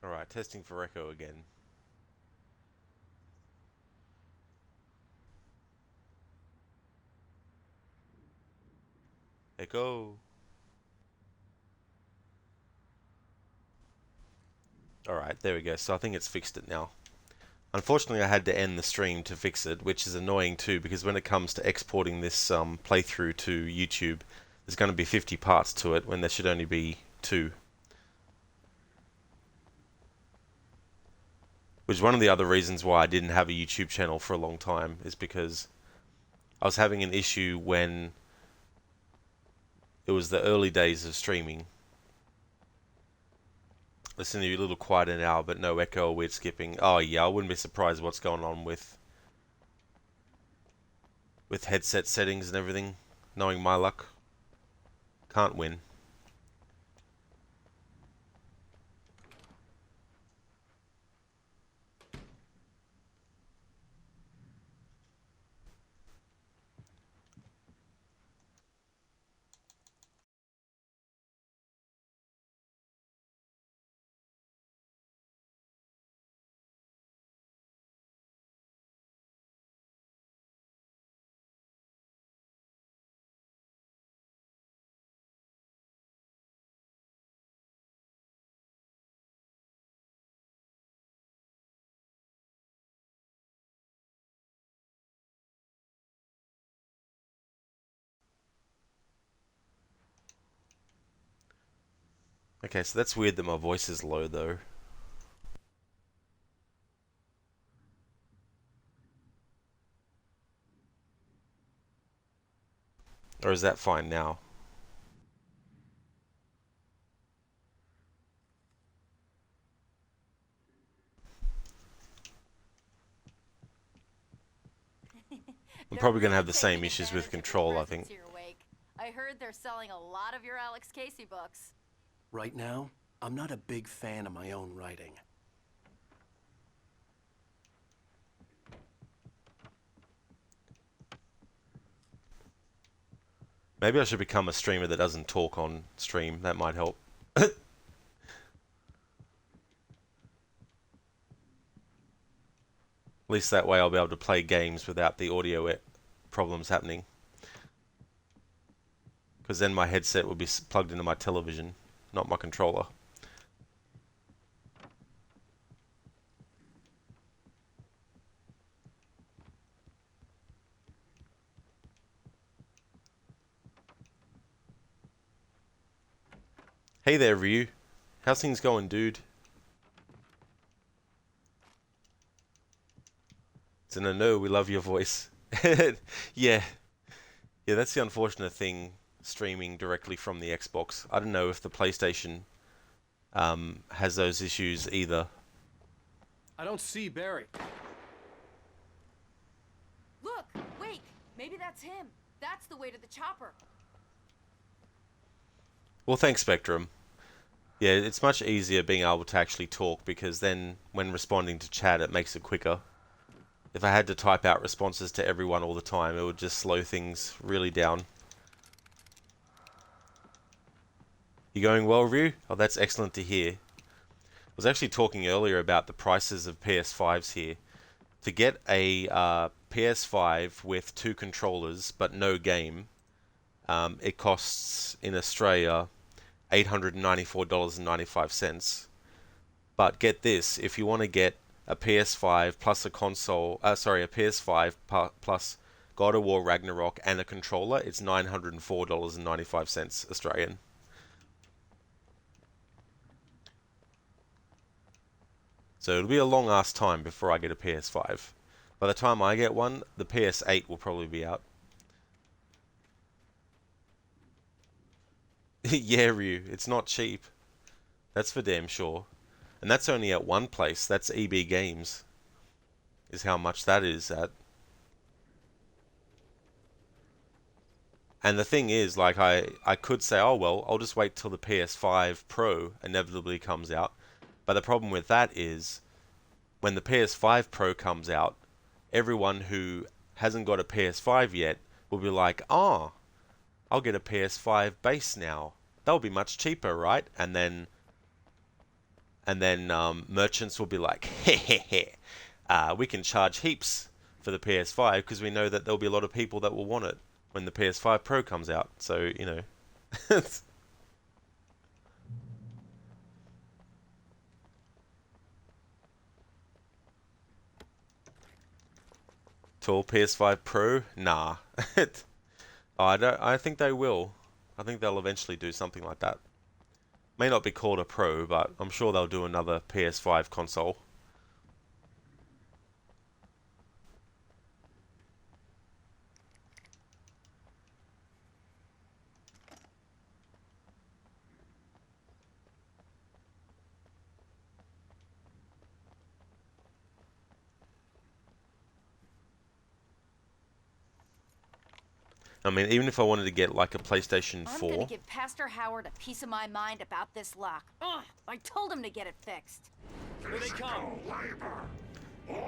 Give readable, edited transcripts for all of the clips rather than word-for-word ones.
Alright, testing for echo again. Echo. Alright, there we go. So I think it's fixed it now. Unfortunately, I had to end the stream to fix it, which is annoying too, because when it comes to exporting this playthrough to YouTube, there's going to be 50 parts to it when there should only be 2. Which is one of the other reasons why I didn't have a YouTube channel for a long time, is because I was having an issue when it was the early days of streaming. Listen to you a little quieter now, but no echo or weird skipping. Oh yeah, I wouldn't be surprised what's going on with headset settings and everything. Knowing my luck, can't win. Okay, so that's weird that my voice is low though. Or is that fine now? I'm They're probably going to have really the same taking issues with advantage of your control, I presence think. here, Wake. I heard they're selling a lot of your Alex Casey books. Right now, I'm not a big fan of my own writing. Maybe I should become a streamer that doesn't talk on stream. That might help. At least that way I'll be able to play games without the audio problems happening. Because then my headset will be plugged into my television, not my controller. Hey there, Ryu. How's things going, dude? It's in a no, we love your voice. Yeah. Yeah, that's the unfortunate thing, streaming directly from the Xbox. I don't know if the PlayStation has those issues either. I don't see Barry. Look, Wake! Maybe that's him. That's the way to the chopper. Well, thanks, Spectrum. Yeah, it's much easier being able to actually talk, because then when responding to chat it makes it quicker. If I had to type out responses to everyone all the time, it would just slow things really down. You going well, Ryu? Oh, that's excellent to hear. I was actually talking earlier about the prices of PS5s here. To get a PS5 with 2 controllers but no game, it costs in Australia $894.95. But get this, if you want to get a PS5 plus a console, a PS5 plus God of War Ragnarok and a controller, it's $904.95 Australian. So it'll be a long ass time before I get a PS5. By the time I get one, the PS8 will probably be out. Yeah, Ryu, it's not cheap. That's for damn sure. And that's only at one place. That's EB Games, is how much that is at. And the thing is, like, I could say, oh well, I'll just wait till the PS5 Pro inevitably comes out. But the problem with that is, when the PS5 Pro comes out, everyone who hasn't got a PS5 yet will be like, oh, I'll get a PS5 base now. That'll be much cheaper, right? And then and then merchants will be like, "Hehehe, we can charge heaps for the PS5 because we know that there'll be a lot of people that will want it when the PS5 Pro comes out." So, you know. Tall PS5 Pro? Nah. I think they will. I think they'll eventually do something like that. May not be called a Pro, but I'm sure they'll do another PS5 console. I mean, even if I wanted to get like a PlayStation I'm gonna 4, give Pastor Howard a piece of my mind about this lock. Ugh, I told him to get it fixed. Here they come.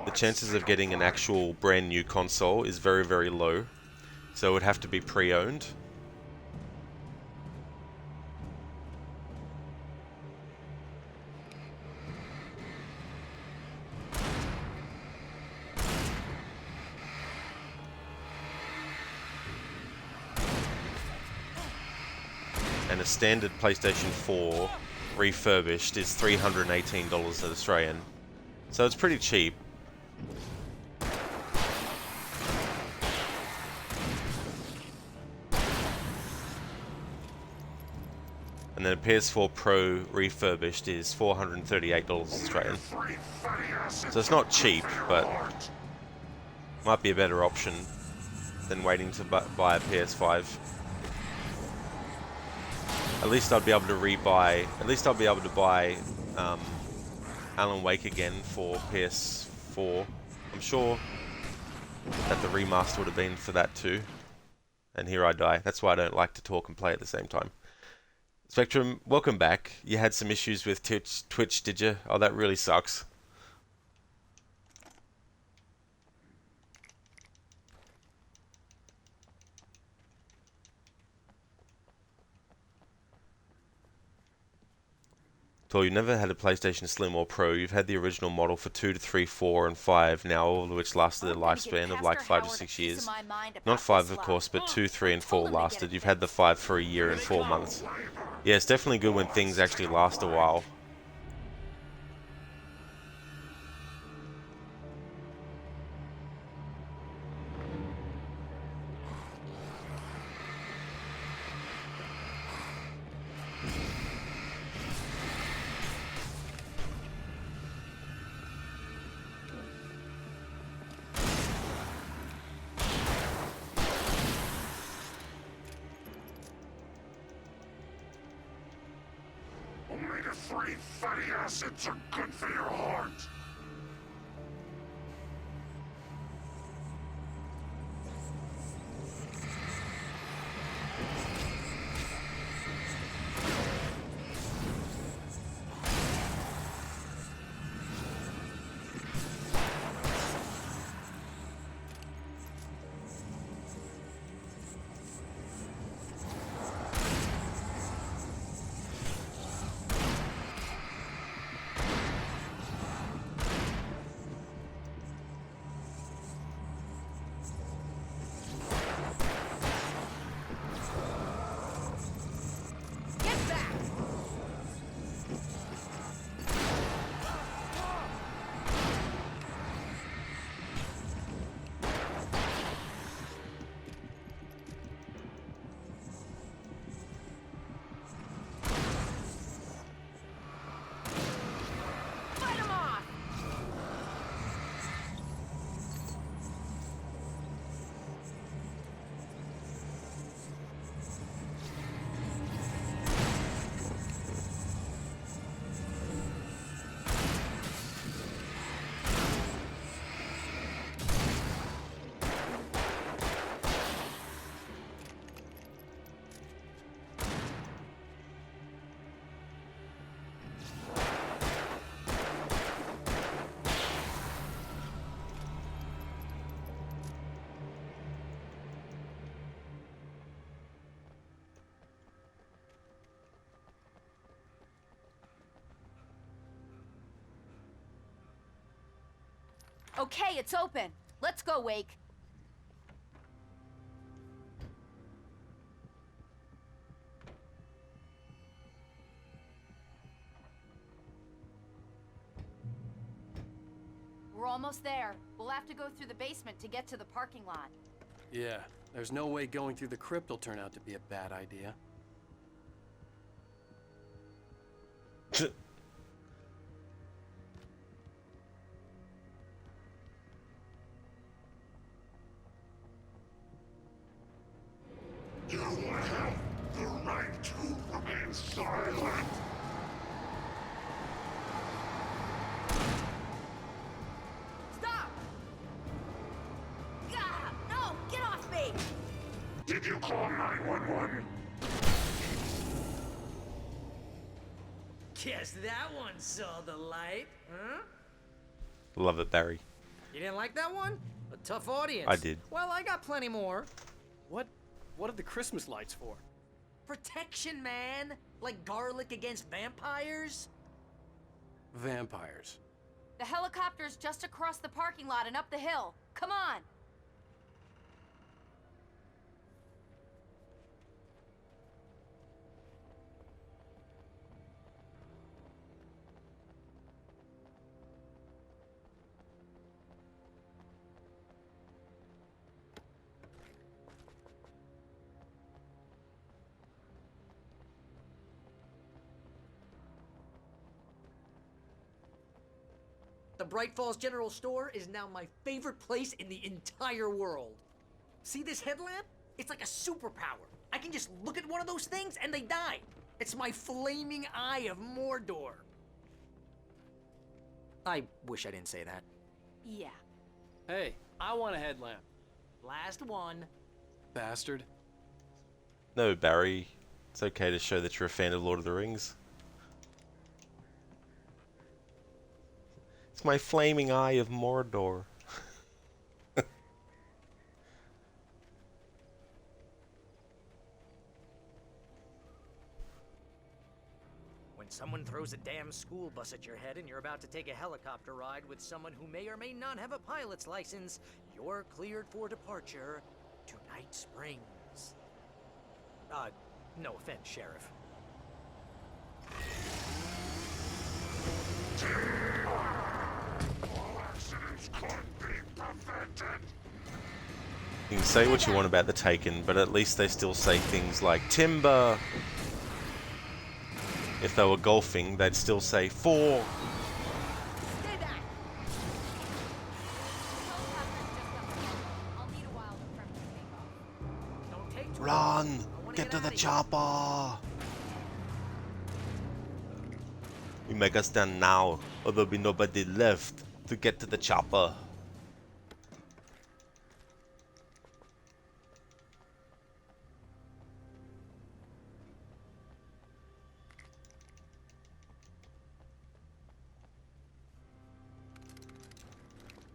the chances of getting an actual brand new console is very, very low. So it would have to be pre-owned. And a standard PlayStation 4 refurbished is $318 Australian. So it's pretty cheap. And then a PS4 Pro refurbished is $438 Australian. So it's not cheap, but might be a better option than waiting to buy a PS5. At least I'd be able to rebuy. At least I'll be able to buy Alan Wake again for PS4. I'm sure that the remaster would have been for that too. And here I die. That's why I don't like to talk and play at the same time. Spectrum, welcome back. You had some issues with Twitch, did you? Oh, that really sucks. So you never had a PlayStation Slim or Pro. You've had the original model for 2 to 3, 4, and 5 now, all of which lasted a lifespan of like 5 to 6 years. Not 5, of course, but 2, 3, and 4 lasted. You've had the 5 for a year and 4 months. Yeah, it's definitely good when things actually last a while. Omega-3 fatty acids are good for your heart. Okay, it's open. Let's go, Wake. We're almost there. We'll have to go through the basement to get to the parking lot. Yeah, there's no way going through the crypt will turn out to be a bad idea. You have the right to remain silent. Stop! Gah! No! Get off me! Did you call 911? Guess that one saw the light, huh? Love it, Barry. You didn't like that one? A tough audience. I did. Well, I got plenty more. What are the Christmas lights for? Protection, man. Like garlic against vampires. Vampires. The helicopter's just across the parking lot and up the hill. Come on! The Bright Falls General Store is now my favorite place in the entire world. See this headlamp? It's like a superpower. I can just look at one of those things and they die. It's my flaming eye of Mordor. I wish I didn't say that. Yeah. Hey, I want a headlamp. Last one. Bastard. No, Barry. It's okay to show that you're a fan of Lord of the Rings. It's my flaming eye of Mordor. When someone throws a damn school bus at your head and you're about to take a helicopter ride with someone who may or may not have a pilot's license, you're cleared for departure to Night Springs. No offense, Sheriff. All accidents could be prevented. You can say what you want about the Taken, but at least they still say things like timber. If they were golfing, they'd still say four. Stay back! Helicopter's just up the hill. I'll need a while to prep for takeoff. Don't take too long. Run! I wanna Get to the outta here. chopper! We make us stand now, or there'll be nobody left to get to the chopper.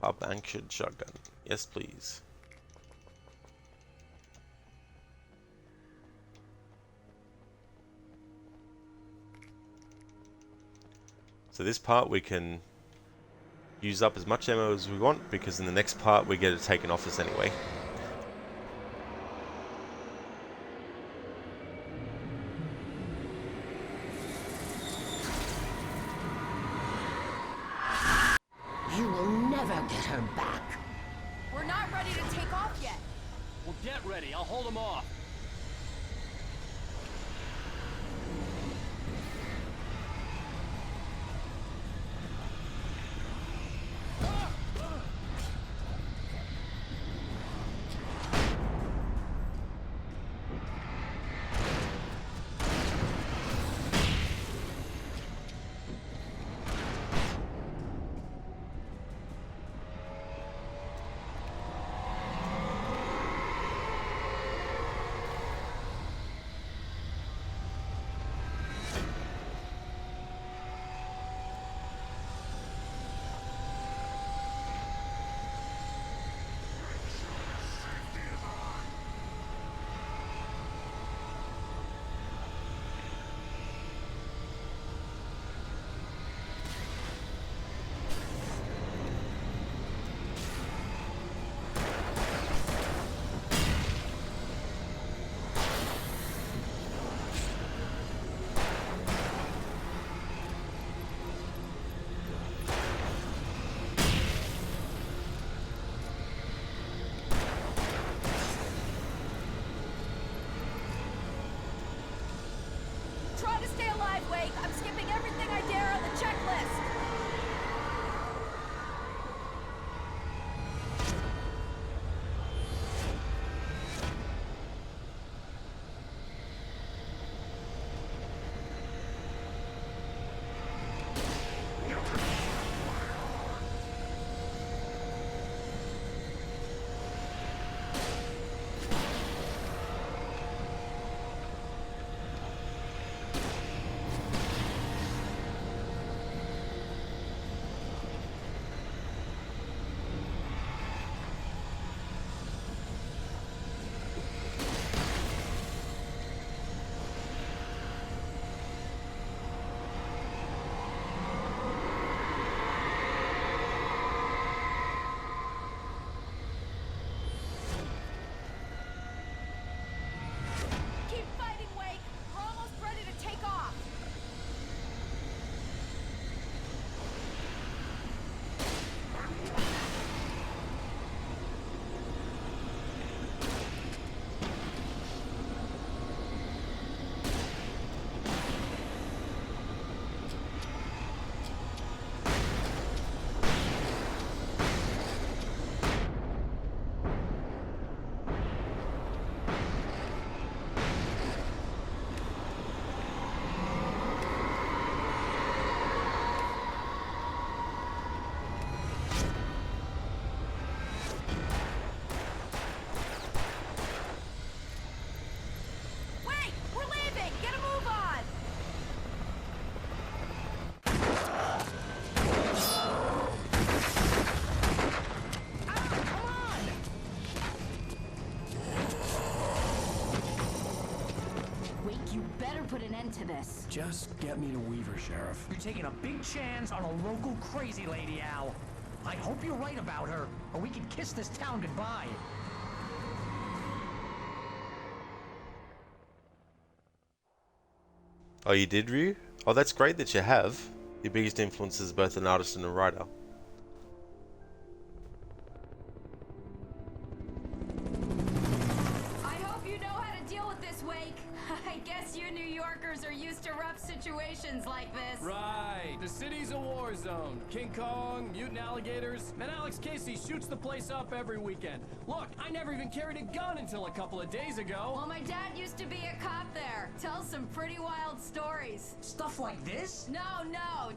Pop action shotgun. Yes, please. So this part we can use up as much ammo as we want, because in the next part we get it taken off us anyway. You will never get her back. We're not ready to take off yet. Well, get ready. I'll hold them off. into this. Just get me to Weaver, Sheriff. You're taking a big chance on a local crazy lady, Al. I hope you're right about her, or we can kiss this town goodbye. Oh, you did, Ryu? Oh, that's great that you have. Your biggest influence is both an artist and a writer. I hope you know how to deal with this, Wake. I guess you New Yorkers are used to rough situations like this. Right. The city's a war zone. King Kong, mutant alligators, and Alex Casey shoots the place up every weekend. Look, I never even carried a gun until a couple of days ago. Well, my dad used to be a cop there. Tells some pretty wild stories. Stuff like this? No,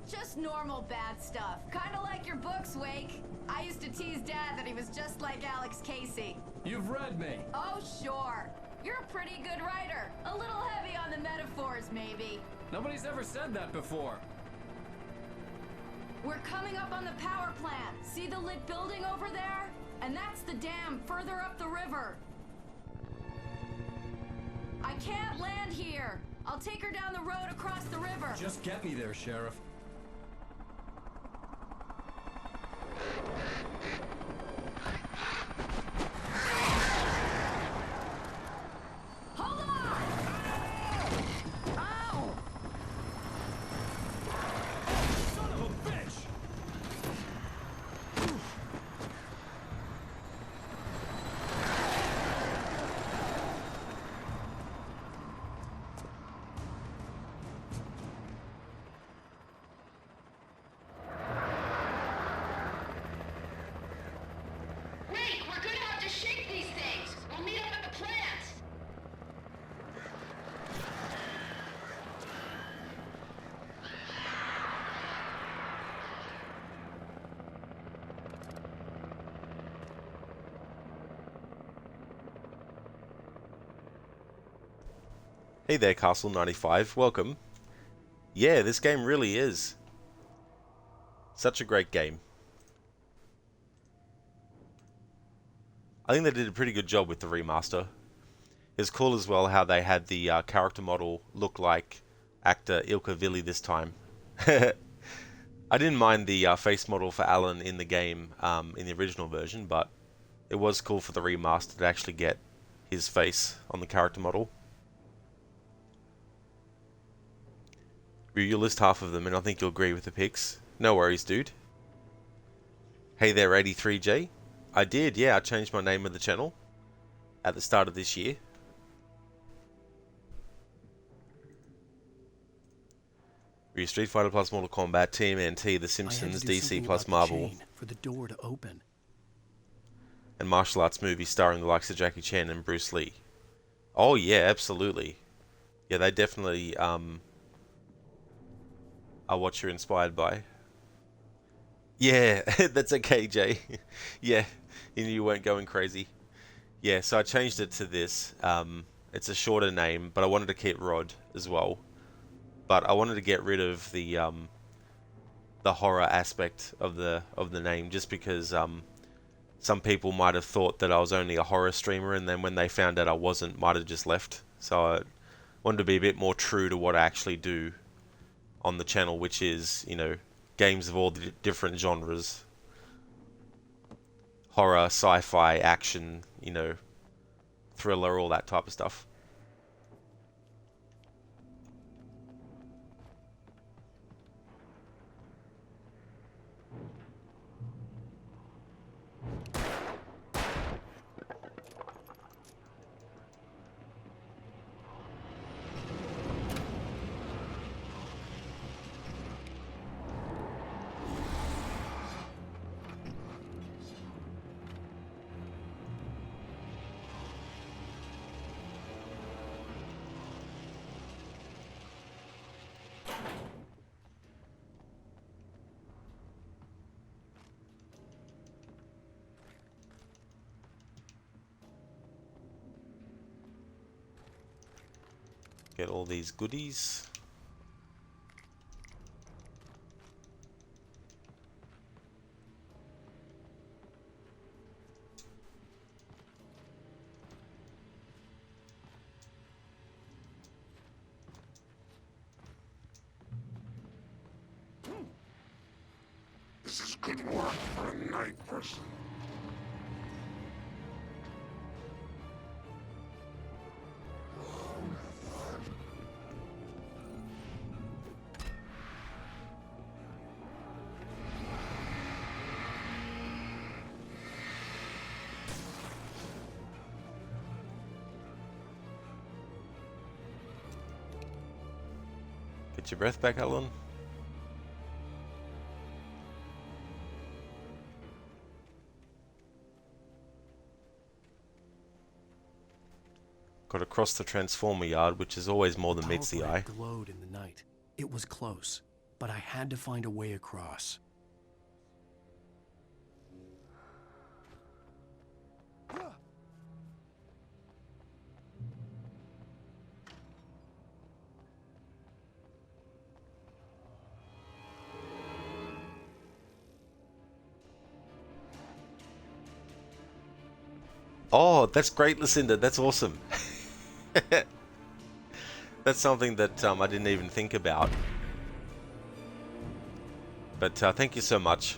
just normal bad stuff. Kinda like your books, Wake. I used to tease Dad that he was just like Alex Casey. You've read me. Oh, sure. You're a pretty good writer. A little heavy on the metaphors, maybe. Nobody's ever said that before. We're coming up on the power plant. See the lit building over there? And that's the dam further up the river. I can't land here. I'll take her down the road across the river. Just get me there, Sheriff. Hold on! Ow! Son of a bitch! Wait, we're gonna have to shake these things. We'll meet up at the plant. Hey there, Castle95. Welcome. Yeah, this game really is such a great game. I think they did a pretty good job with the remaster. It's cool as well how they had the character model look like actor Ilka Villi this time. I didn't mind the face model for Alan in the game, in the original version, but it was cool for the remaster to actually get his face on the character model. You'll list half of them, and I think you'll agree with the picks. No worries, dude. Hey there, 83J. I did, yeah, I changed my name of the channel at the start of this year. Street Fighter plus Mortal Kombat, TMNT, The Simpsons, DC plus Marvel, For the door to open. and martial arts movies starring the likes of Jackie Chan and Bruce Lee. Oh yeah, absolutely. Yeah, they definitely are what you're inspired by. Yeah, that's okay, Jay. Yeah, you knew you weren't going crazy. Yeah, so I changed it to this. It's a shorter name, but I wanted to keep Rod as well. But I wanted to get rid of the horror aspect of the name, just because some people might have thought that I was only a horror streamer, and then when they found out I wasn't, might have just left. So I wanted to be a bit more true to what I actually do on the channel, which is, you know, games of all the different genres. Horror, sci-fi, action, you know, thriller, all that type of stuff. Get all these goodies. could work for a night person. Get your breath back, Alan. Got to cross the transformer yard, which is always more than meets the Power eye. plant glowed in the night. It was close, but I had to find a way across. Oh, that's great, Lucinda. That's awesome. That's something that I didn't even think about. But thank you so much.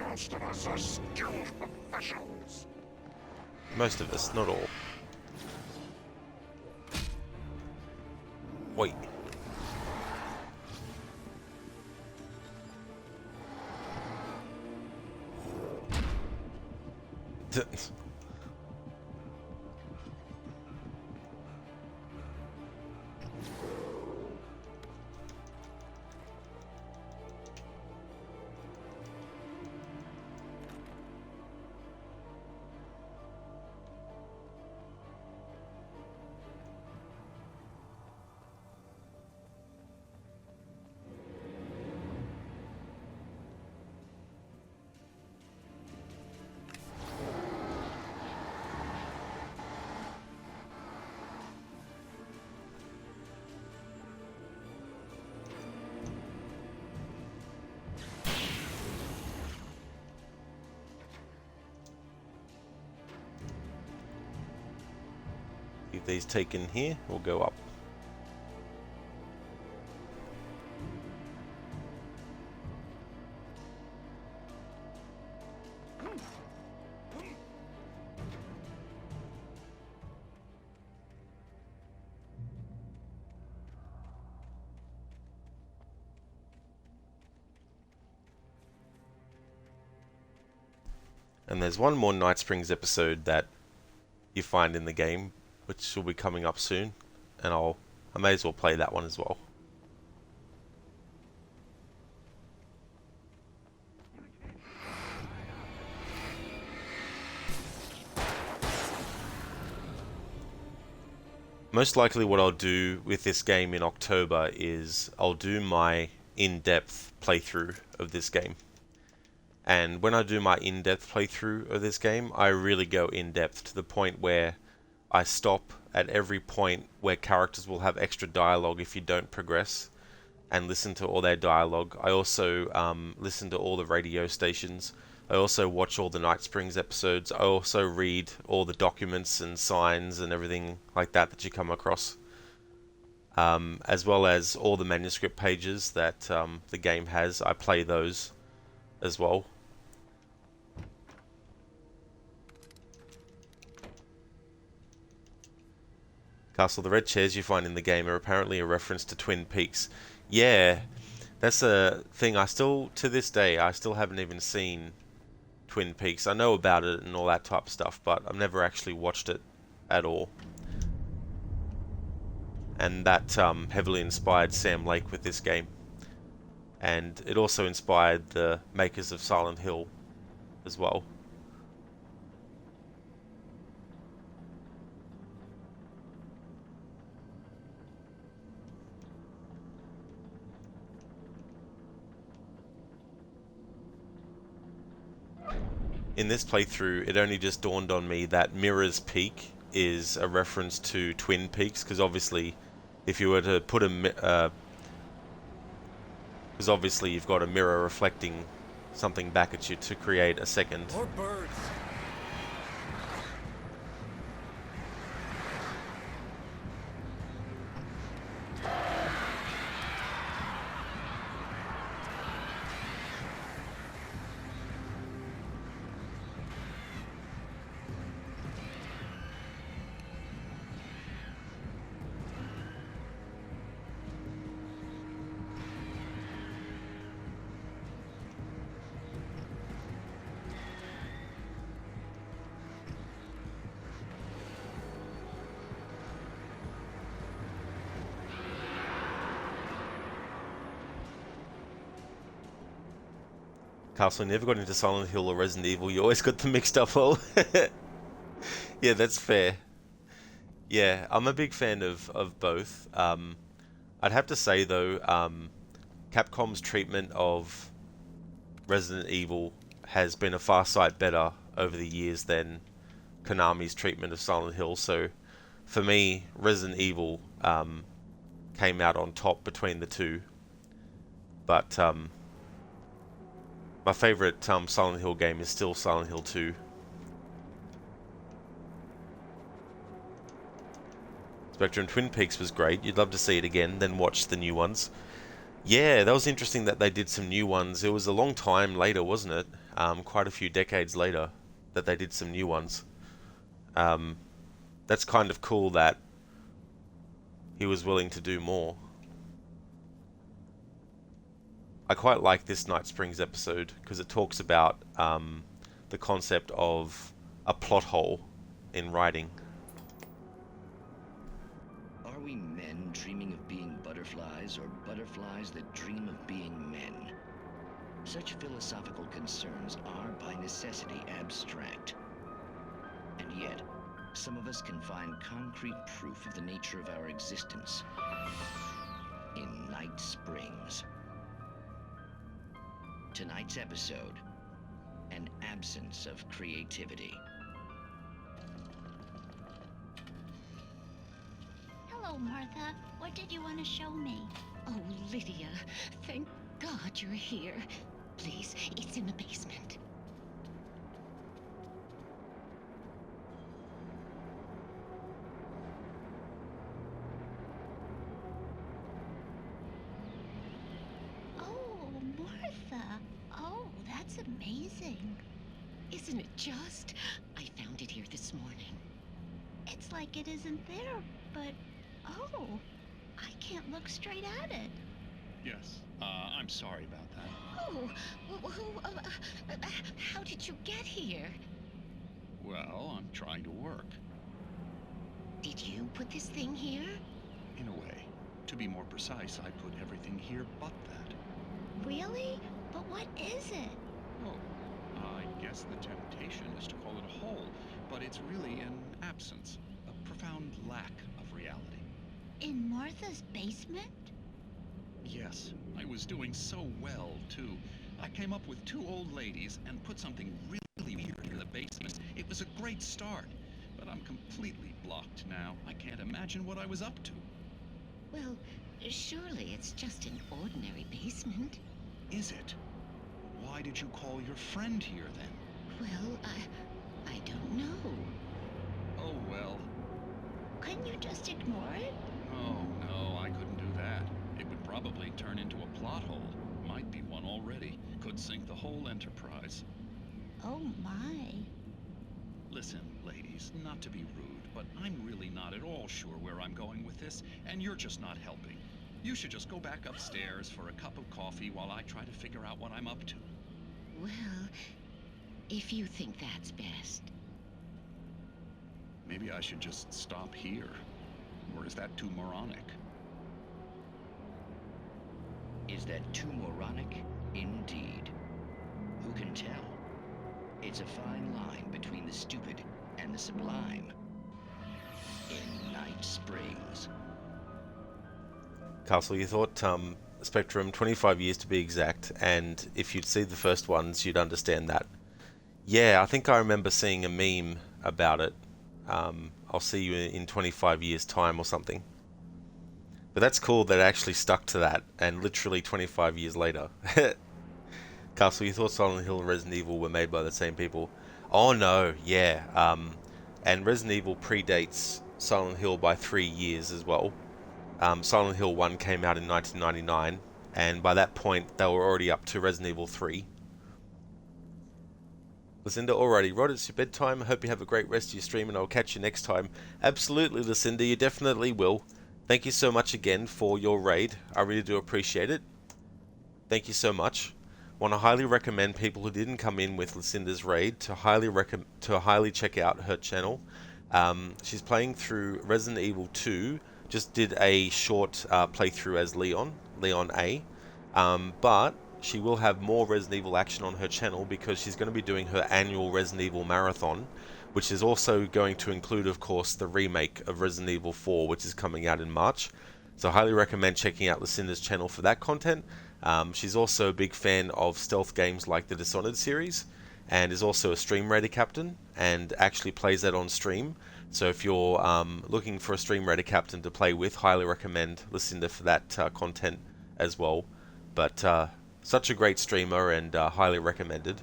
Most of us are skilled professionals. Most of us, not all. Wait. If these taken here, we'll go up. And there's one more Night Springs episode that you find in the game, which will be coming up soon, and I may as well play that one as well. Most likely what I'll do with this game in October is I'll do my in-depth playthrough of this game. And when I do my in-depth playthrough of this game, I really go in-depth to the point where I stop at every point where characters will have extra dialogue if you don't progress, and listen to all their dialogue. I also listen to all the radio stations. I also watch all the Night Springs episodes. I also read all the documents and signs and everything like that you come across. As well as all the manuscript pages that the game has. I play those as well. Castle, the red chairs you find in the game are apparently a reference to Twin Peaks. Yeah, that's a thing. To this day, I still haven't even seen Twin Peaks. I know about it and all that type of stuff, but I've never actually watched it at all. And that heavily inspired Sam Lake with this game. And it also inspired the makers of Silent Hill as well. in this playthrough, it only just dawned on me that Mirror's Peak is a reference to Twin Peaks, because obviously, if you were to put because obviously you've got a mirror reflecting something back at you to create a second. More birds. Castle never got into Silent Hill or Resident Evil. You always got them mixed up all. Yeah, that's fair. Yeah, I'm a big fan of both. I'd have to say though, Capcom's treatment of Resident Evil has been a far sight better over the years than Konami's treatment of Silent Hill. So for me, Resident Evil came out on top between the two. But my favorite Silent Hill game is still Silent Hill 2. Spectrum Twin Peaks was great. You'd love to see it again, then watch the new ones. Yeah, that was interesting that they did some new ones. It was a long time later, wasn't it? Quite a few decades later that they did some new ones. That's kind of cool that he was willing to do more. I quite like this Night Springs episode because it talks about the concept of a plot hole in writing. Are we men dreaming of being butterflies, or butterflies that dream of being men? Such philosophical concerns are by necessity abstract. And yet, some of us can find concrete proof of the nature of our existence in Night Springs. Tonight's episode, an absence of creativity. Hello, Martha. What did you want to show me? Oh, Lydia, thank God you're here. Please, it's in the basement. Oh, Martha. Oh, that's amazing. Isn't it just? I found it here this morning. It's like it isn't there, but... Oh, I can't look straight at it. Yes, I'm sorry about that. Oh, how did you get here? Well, I'm trying to work. Did you put this thing here? In a way. To be more precise, I put everything here but that. Really? But what is it? Oh, I guess the temptation is to call it a hole, but it's really an absence, a profound lack of reality. In Martha's basement? Yes, I was doing so well, too. I came up with two old ladies and put something really weird in the basement. It was a great start, but I'm completely blocked now. I can't imagine what I was up to. Well, surely it's just an ordinary basement. Is it? Why did you call your friend here, then? Well, I don't know. Oh, well. Couldn't you just ignore it? Oh, no, I couldn't do that. It would probably turn into a plot hole. Might be one already. Could sink the whole enterprise. Oh, my. Listen, ladies, not to be rude, but I'm really not at all sure where I'm going with this, and you're just not helping. You should just go back upstairs for a cup of coffee while I try to figure out what I'm up to. Well, if you think that's best. Maybe I should just stop here. Or is that too moronic? Is that too moronic? Indeed. Who can tell? It's a fine line between the stupid and the sublime. In Night Springs. Castle, you thought Spectrum, 25 years to be exact, and if you'd see the first ones, you'd understand that. Yeah, I think I remember seeing a meme about it. I'll see you in 25 years' time or something. But that's cool that it actually stuck to that, and literally 25 years later. Castle, you thought Silent Hill and Resident Evil were made by the same people? Oh no, yeah. And Resident Evil predates Silent Hill by 3 years as well. Silent Hill 1 came out in 1999, and by that point they were already up to Resident Evil 3. Lucinda, alrighty, Rod, it's your bedtime. I hope you have a great rest of your stream, and I'll catch you next time. Absolutely, Lucinda, you definitely will. Thank you so much again for your raid. I really do appreciate it. Thank you so much. Want to highly recommend people who didn't come in with Lucinda's raid to highly check out her channel. She's playing through Resident Evil 2. Just did a short playthrough as Leon A. But she will have more Resident Evil action on her channel because she's going to be doing her annual Resident Evil marathon, which is also going to include, of course, the remake of Resident Evil 4, which is coming out in March. So I highly recommend checking out Lucinda's channel for that content. She's also a big fan of stealth games like the Dishonored series, and is also a stream raider captain, and actually plays that on stream. So if you're looking for a stream raider captain to play with, highly recommend Lucinda for that content as well. But such a great streamer, and highly recommended.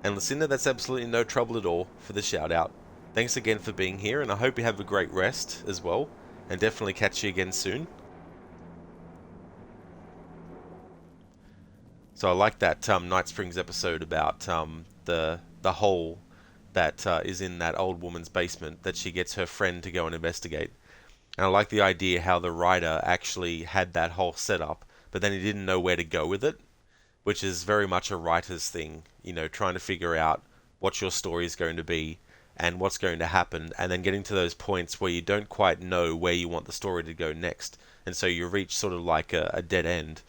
And Lucinda, that's absolutely no trouble at all for the shout out. Thanks again for being here, and I hope you have a great rest as well, and definitely catch you again soon. So I like that Night Springs episode about the hole that is in that old woman's basement that she gets her friend to go and investigate. And I like the idea how the writer actually had that whole setup, but then he didn't know where to go with it, which is very much a writer's thing, you know, trying to figure out what your story is going to be and what's going to happen, and then getting to those points where you don't quite know where you want the story to go next, and so you reach sort of like a dead end.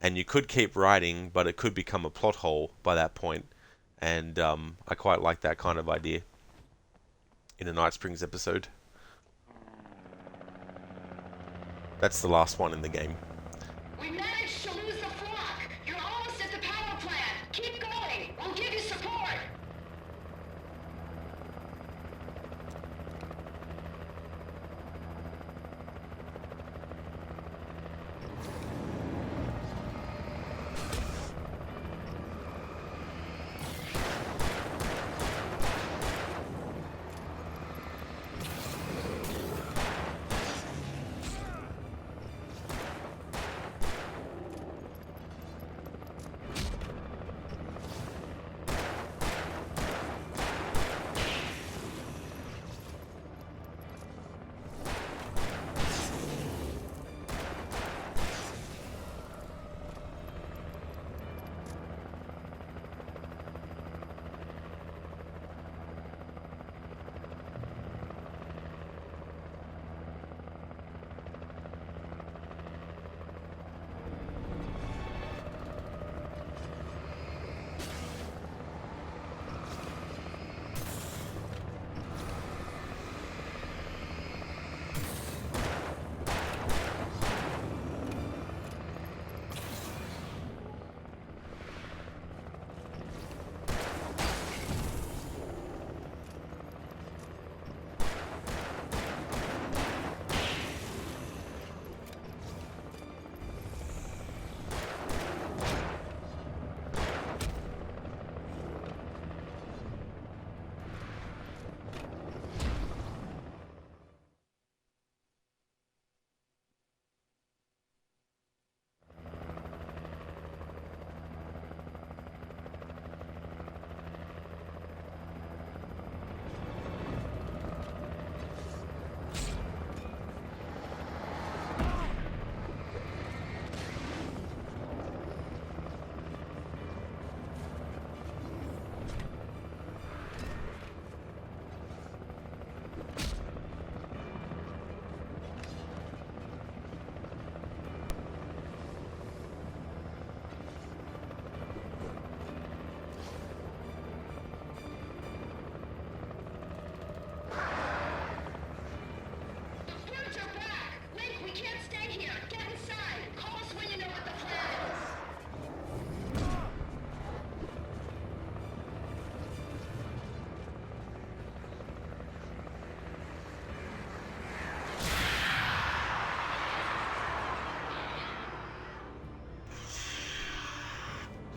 And you could keep writing, but it could become a plot hole by that point. And I quite like that kind of idea in a Night Springs episode. That's the last one in the game. We managed to lose the flock. You're almost at the power plant. Keep going. We'll give you support.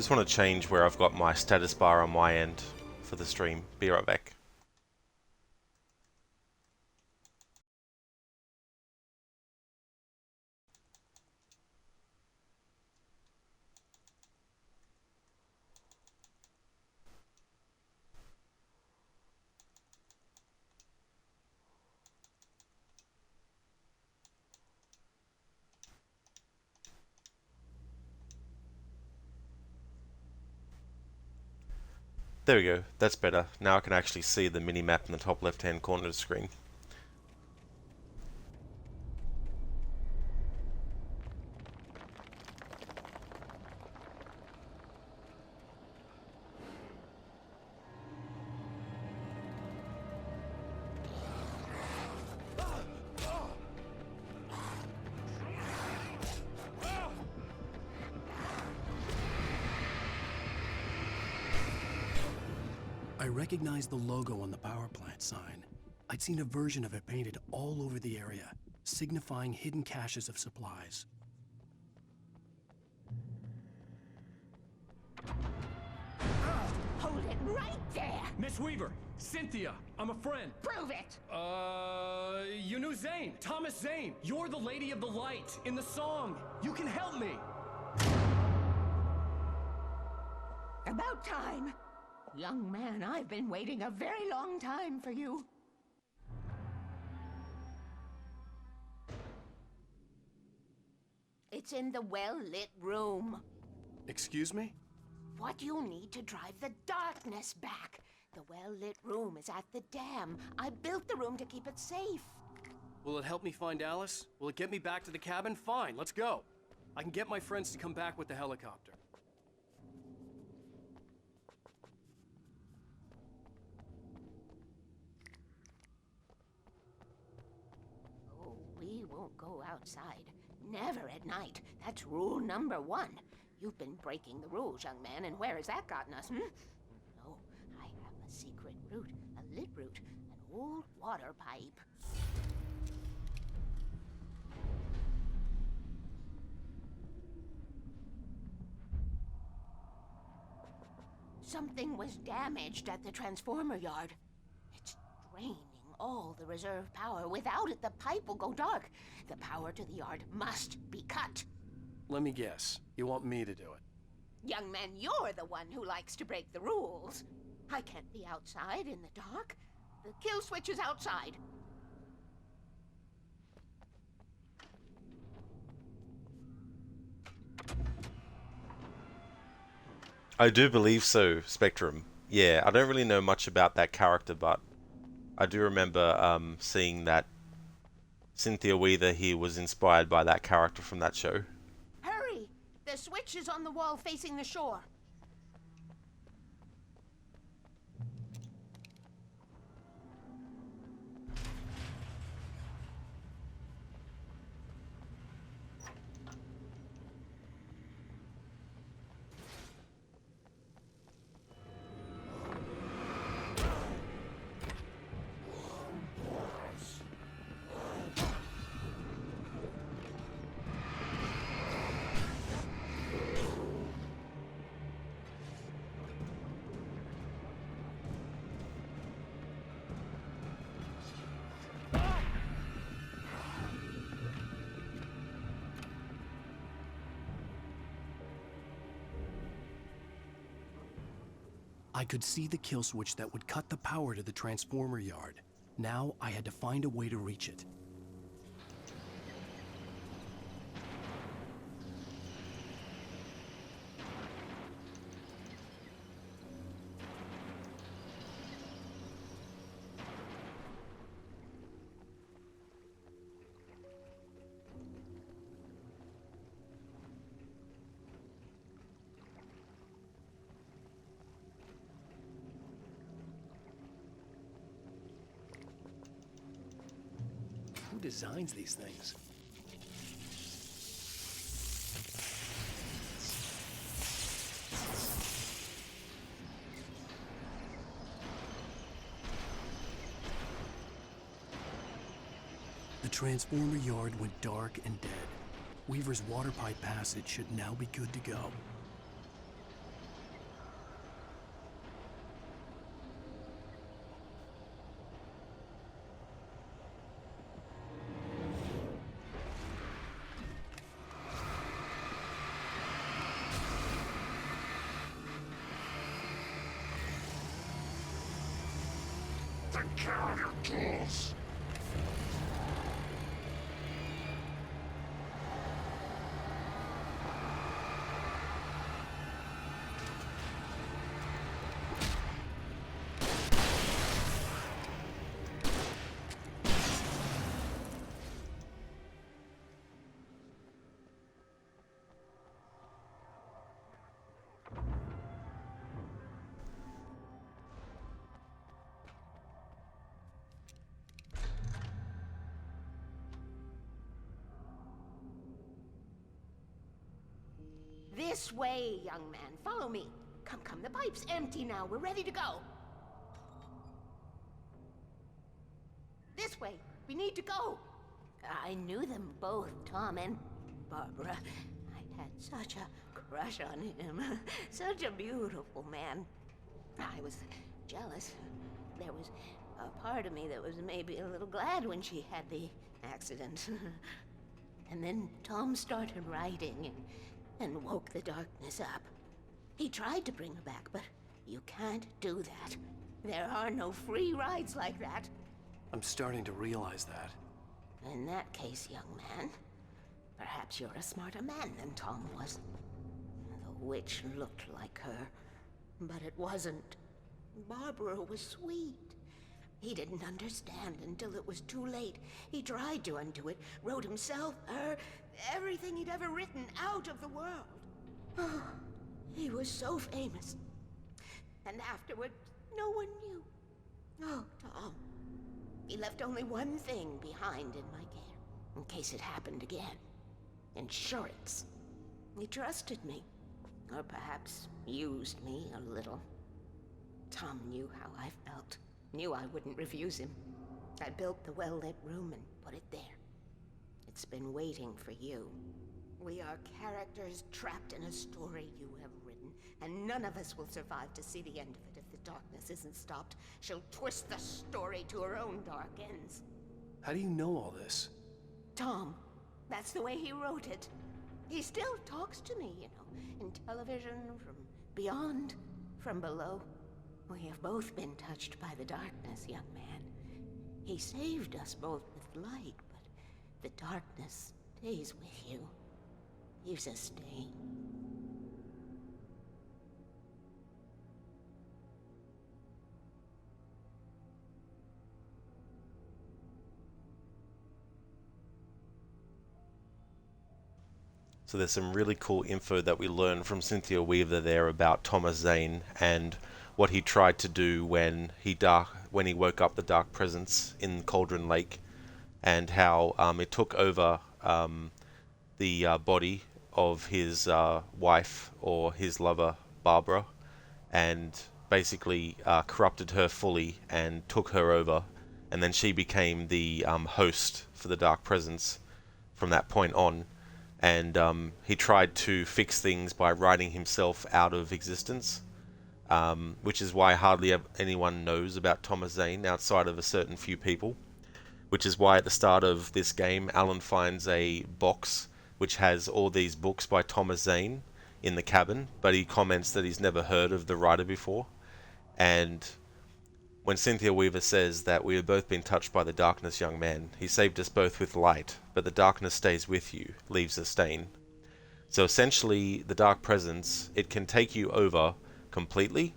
Just want to change where I've got my status bar on my end for the stream. Be right back. There we go, that's better. Now I can actually see the mini-map in the top left-hand corner of the screen. I recognized the logo on the power plant sign. I'd seen a version of it painted all over the area, signifying hidden caches of supplies. Hold it right there! Miss Weaver! Cynthia! I'm a friend! Prove it! You knew Zane! Thomas Zane! You're the Lady of the Light in the song! You can help me! About time! Young man, I've been waiting a very long time for you. It's in the well-lit room. Excuse me? What you need to drive the darkness back. The well-lit room is at the dam. I built the room to keep it safe. Will it help me find Alice? Will it get me back to the cabin? Fine, let's go. I can get my friends to come back with the helicopter. Oh, we won't go outside. Never at night. That's rule number 1. You've been breaking the rules, young man, and where has that gotten us, No, I have a secret route, a lit route, an old water pipe. Something was damaged at the transformer yard. It's draining all the reserve power. Without it, the pipe will go dark. The power to the yard must be cut. Let me guess. You want me to do it? Young man, you're the one who likes to break the rules. I can't be outside in the dark. The kill switch is outside. I do believe so, Spectrum. Yeah, I don't really know much about that character, but I do remember seeing that Cynthia Weaver here was inspired by that character from that show. Hurry! The switch is on the wall facing the shore. I could see the kill switch that would cut the power to the transformer yard. Now I had to find a way to reach it. Who designs these things? The transformer yard went dark and dead. Weaver's water pipe passage should now be good to go. Take care of your tools. This way, young man. Follow me. Come, come. The pipe's empty now. We're ready to go. This way. We need to go. I knew them both, Tom and Barbara. I had such a crush on him. Such a beautiful man. I was jealous. There was a part of me that was maybe a little glad when she had the accident. And then Tom started writing and woke the darkness up. He tried to bring her back, but you can't do that. There are no free rides like that. I'm starting to realize that. In that case, young man, perhaps you're a smarter man than Tom was. The witch looked like her, but it wasn't. Barbara was sweet. He didn't understand until it was too late. He tried to undo it, wrote himself, her, everything he'd ever written out of the world. Oh, he was so famous. And afterward, no one knew. Oh, Tom. He left only one thing behind in my care, in case it happened again. Insurance. He trusted me. Or perhaps used me a little. Tom knew how I felt. Knew I wouldn't refuse him. I built the well-lit room and put it there. It's been waiting for you. We are characters trapped in a story you have written, and none of us will survive to see the end of it if the darkness isn't stopped. She'll twist the story to her own dark ends. How do you know all this? Tom, that's the way he wrote it. He still talks to me, you know, in television, from beyond, from below. We have both been touched by the darkness, young man. He saved us both with light, but the darkness stays with you. Leaves a stain. So there's some really cool info that we learn from Cynthia Weaver there about Thomas Zane and what he tried to do when he woke up the Dark Presence in Cauldron Lake, and how it took over the body of his wife, or his lover, Barbara, and basically corrupted her fully and took her over, and then she became the host for the Dark Presence from that point on. And he tried to fix things by writing himself out of existence, which is why hardly anyone knows about Thomas Zane outside of a certain few people, which is why at the start of this game Alan finds a box which has all these books by Thomas Zane in the cabin, but he comments that he's never heard of the writer before. And when Cynthia Weaver says that we have both been touched by the darkness, young man, he saved us both with light, but the darkness stays with you, leaves a stain. So essentially, the Dark Presence, it can take you over completely,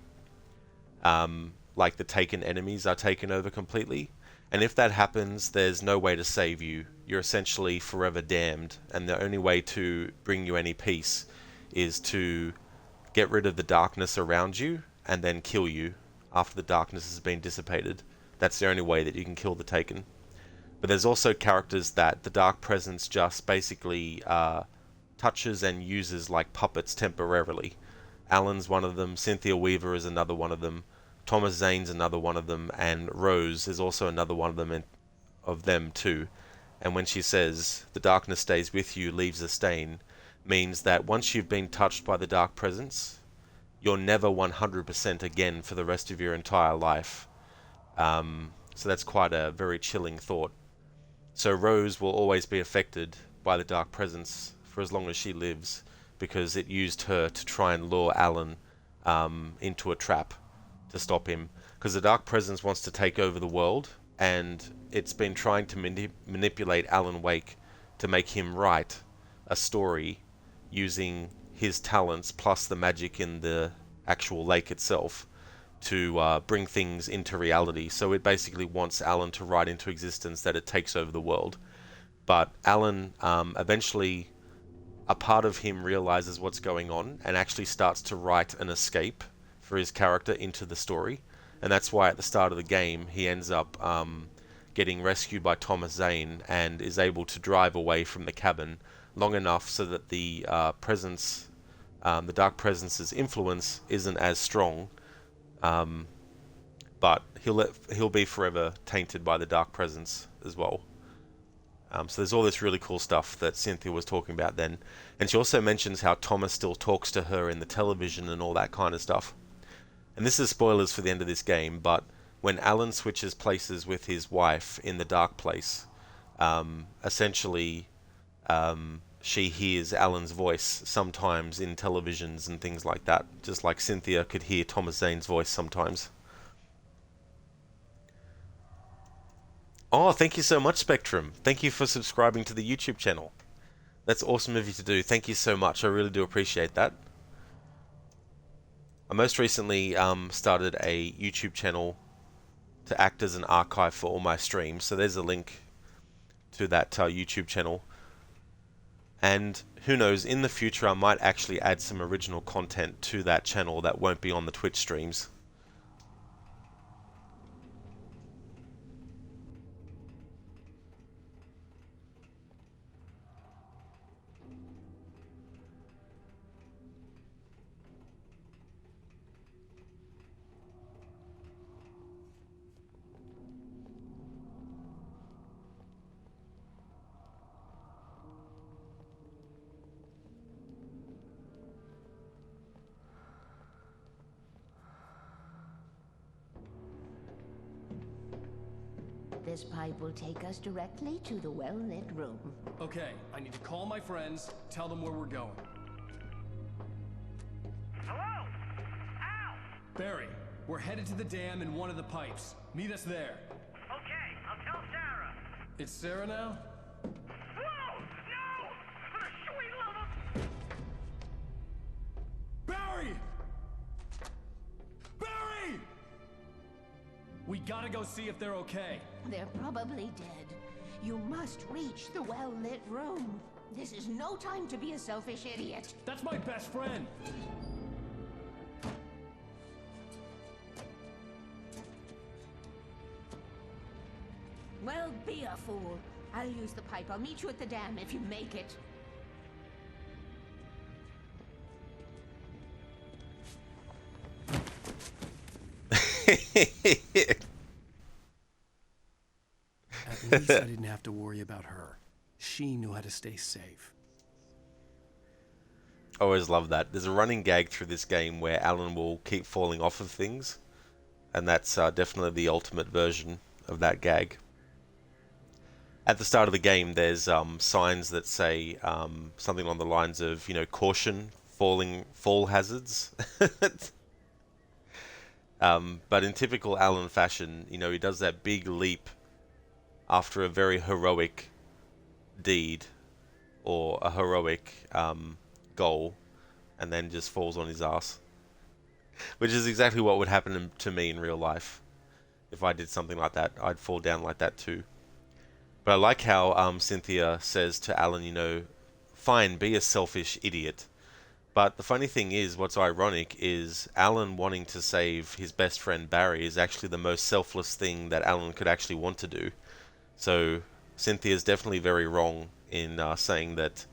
like the Taken enemies are taken over completely. And if that happens, there's no way to save you. You're essentially forever damned, and the only way to bring you any peace is to get rid of the darkness around you and then kill you after the darkness has been dissipated. That's the only way that you can kill the Taken. But there's also characters that the Dark Presence just basically touches and uses like puppets temporarily. Alan's one of them, Cynthia Weaver is another one of them, Thomas Zane's another one of them, and Rose is also another one of them too. And when she says, the darkness stays with you, leaves a stain, means that once you've been touched by the Dark Presence, you're never 100% again for the rest of your entire life. So that's quite a very chilling thought. So Rose will always be affected by the Dark Presence for as long as she lives, because it used her to try and lure Alan into a trap to stop him, because the Dark Presence wants to take over the world, and it's been trying to manipulate Alan Wake to make him write a story using his talents plus the magic in the actual lake itself to bring things into reality. So it basically wants Alan to write into existence that it takes over the world. But Alan, eventually, a part of him realizes what's going on and actually starts to write an escape for his character into the story. And that's why at the start of the game, he ends up getting rescued by Thomas Zane and is able to drive away from the cabin long enough so that the presence, the Dark Presence's influence isn't as strong. But he'll be forever tainted by the Dark Presence as well. So there's all this really cool stuff that Cynthia was talking about then. And she also mentions how Thomas still talks to her in the television and all that kind of stuff. And this is spoilers for the end of this game, but when Alan switches places with his wife in the Dark Place, essentially she hears Alan's voice sometimes in televisions and things like that, just like Cynthia could hear Thomas Zane's voice sometimes. Oh, thank you so much, Spectrum. Thank you for subscribing to the YouTube channel. That's awesome of you to do. Thank you so much. I really do appreciate that. I most recently started a YouTube channel to act as an archive for all my streams. So there's a link to that YouTube channel. And who knows, in the future I might actually add some original content to that channel that won't be on the Twitch streams. This pipe will take us directly to the well-lit room. Okay, I need to call my friends, tell them where we're going. Hello? Al! Barry, we're headed to the dam in one of the pipes. Meet us there. Okay, I'll tell Sarah. It's Sarah now? Whoa! No! For the sweet love of... Barry! Barry! We gotta go see if they're okay. They're probably dead. You must reach the well-lit room. This is no time to be a selfish idiot. That's my best friend. Well, be a fool. I'll use the pipe. I'll meet you at the dam if you make it. At least I didn't have to worry about her. She knew how to stay safe. I always love that. There's a running gag through this game where Alan will keep falling off of things, and that's definitely the ultimate version of that gag. At the start of the game, there's signs that say something on the lines of, you know, caution, fall hazards. But in typical Alan fashion, you know, he does that big leap after a very heroic deed or a heroic goal, and then just falls on his ass. Which is exactly what would happen to me in real life. If I did something like that, I'd fall down like that too. But I like how Cynthia says to Alan, you know, fine, be a selfish idiot. But the funny thing is, what's ironic is Alan wanting to save his best friend Barry is actually the most selfless thing that Alan could actually want to do. So Cynthia's definitely very wrong in saying that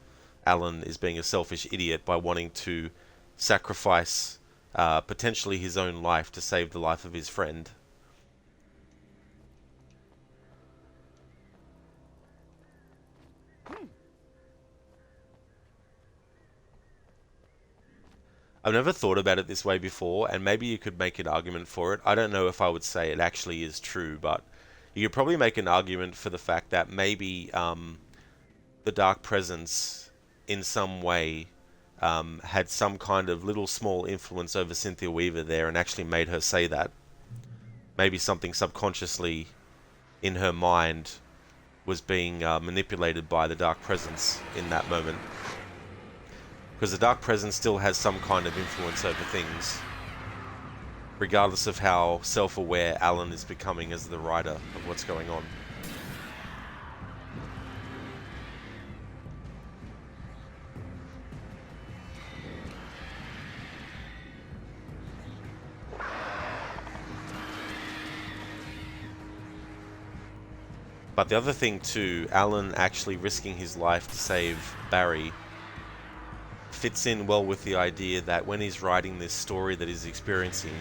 Alan is being a selfish idiot by wanting to sacrifice potentially his own life to save the life of his friend. I've never thought about it this way before, and maybe you could make an argument for it. I don't know if I would say it actually is true, but you could probably make an argument for the fact that maybe the Dark Presence in some way had some kind of little small influence over Cynthia Weaver there and actually made her say that. Maybe something subconsciously in her mind was being manipulated by the Dark Presence in that moment. Because the Dark Presence still has some kind of influence over things, regardless of how self-aware Alan is becoming as the writer of what's going on. But the other thing too, Alan actually risking his life to save Barry fits in well with the idea that when he's writing this story that he's experiencing,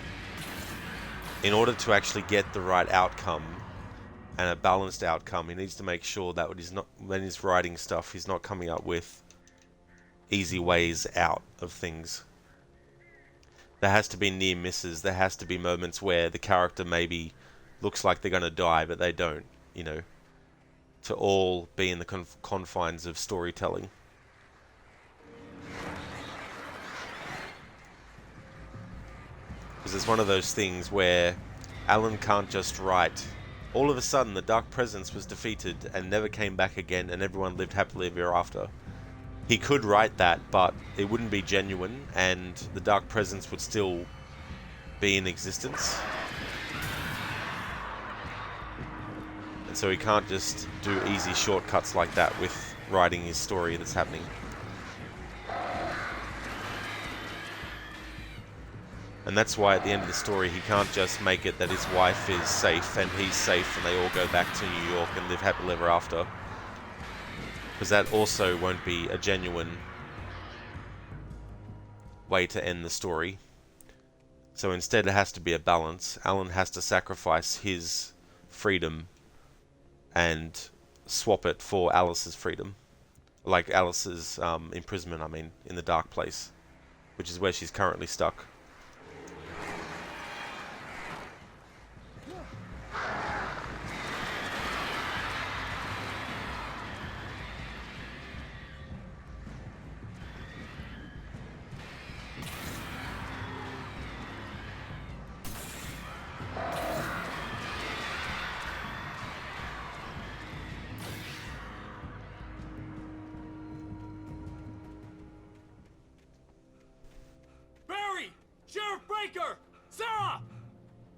in order to actually get the right outcome and a balanced outcome, he needs to make sure that when he's writing stuff, he's not coming up with easy ways out of things. There has to be near misses. There has to be moments where the character maybe looks like they're going to die, but they don't, you know, to all be in the confines of storytelling. Because it's one of those things where Alan can't just write, all of a sudden the Dark Presence was defeated and never came back again and everyone lived happily ever after. He could write that, but it wouldn't be genuine and the Dark Presence would still be in existence. And so he can't just do easy shortcuts like that with writing his story that's happening. And that's why at the end of the story he can't just make it that his wife is safe and he's safe and they all go back to New York and live happily ever after. Because that also won't be a genuine way to end the story. So instead it has to be a balance. Alan has to sacrifice his freedom and swap it for Alice's freedom. Like Alice's imprisonment, I mean, in the dark place, which is where she's currently stuck.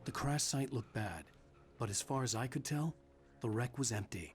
The crash site looked bad, but as far as I could tell, the wreck was empty.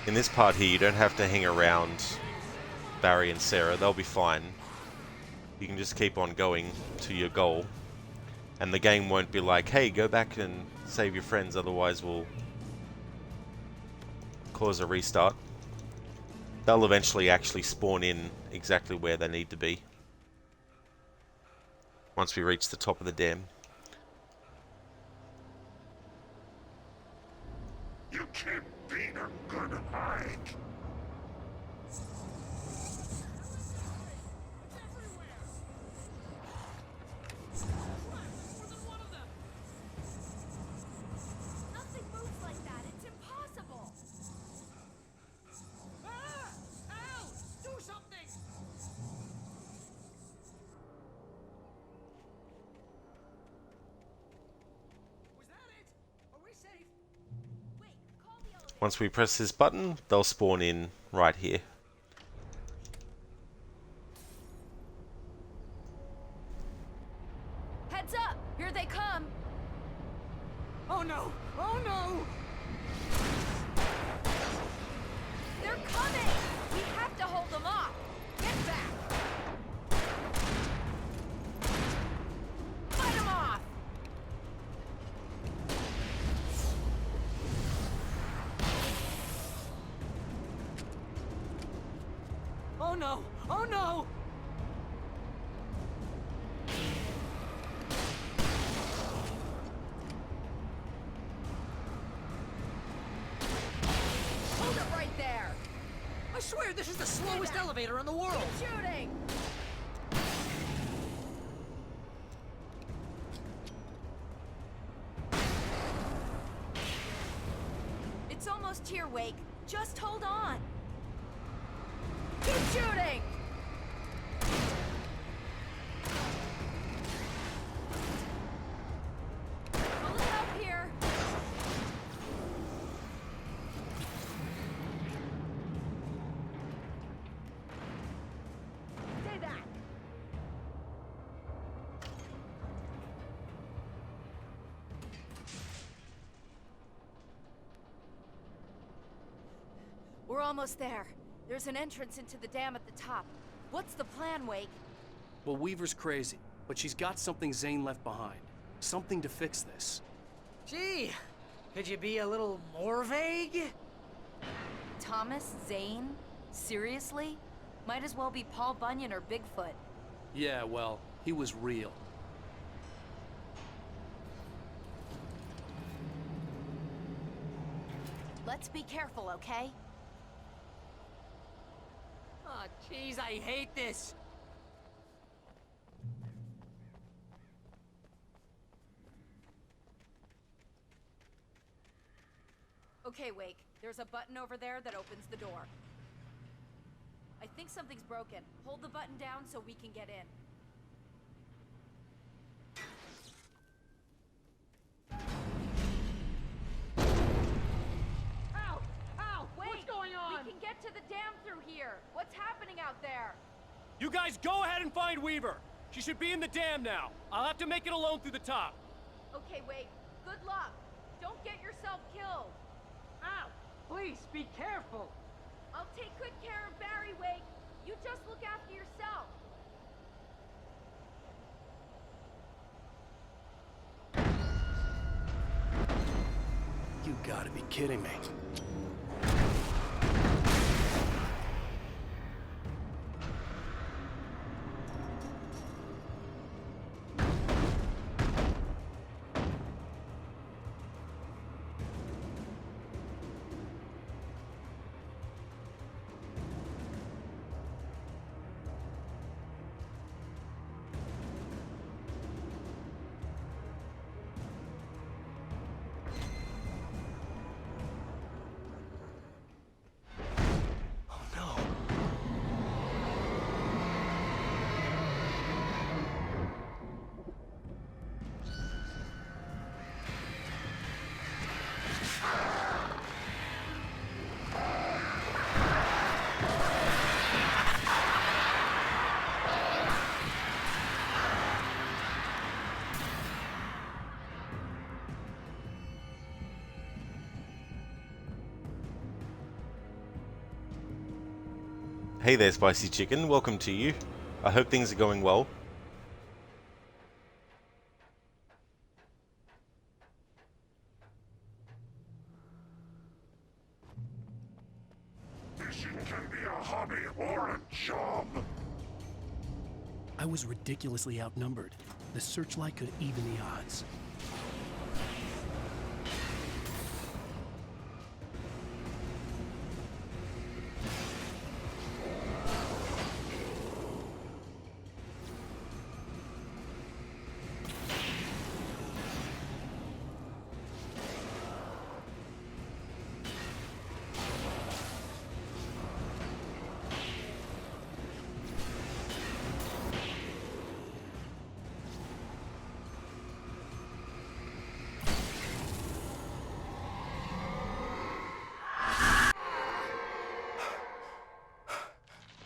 In this part here, you don't have to hang around Barry and Sarah. They'll be fine. You can just keep on going to your goal. And the game won't be like, hey, go back and save your friends, otherwise we'll cause a restart. They'll eventually actually spawn in exactly where they need to be once we reach the top of the dam. You can't beat a good hide. Nothing moves like that. It's impossible. Ow! Do something! Was that it? Are we safe? Wait, call the elevator. Once we press this button, they'll spawn in right here. Heads up! Here they come. Oh no! Oh no! They're coming! We have to hold them off! Get back! Fight them off! Oh no! Oh no! Hold it right there! I swear this is the slowest elevator in the world! Keep shooting! It's almost here, Wake. Just hold on. Keep shooting! A little help here. Say that. We're almost there. There's an entrance into the dam at the top. What's the plan, Wake? Well, Weaver's crazy, but she's got something Zane left behind. Something to fix this. Gee, could you be a little more vague? Thomas Zane? Seriously? Might as well be Paul Bunyan or Bigfoot. Yeah, well, he was real. Let's be careful, okay? Oh, jeez, I hate this. Okay, Wake. There's a button over there that opens the door. I think something's broken. Hold the button down so we can get in. Ow! Ow! Wait! What's going on? We can get to the dam through here. What's happening out there? You guys go ahead and find Weaver. She should be in the dam now. I'll have to make it alone through the top. Okay, Wake. Good luck. Don't get yourself killed. Ow! Please, be careful! I'll take good care of Barry, Wake. You just look after yourself. You gotta be kidding me. Hey there, Spicy Chicken. Welcome to you. I hope things are going well. Fishing can be a hobby or a job. I was ridiculously outnumbered. The searchlight could even the odds.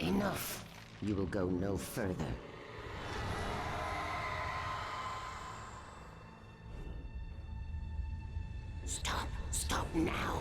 Enough. You will go no further. Stop. Stop now.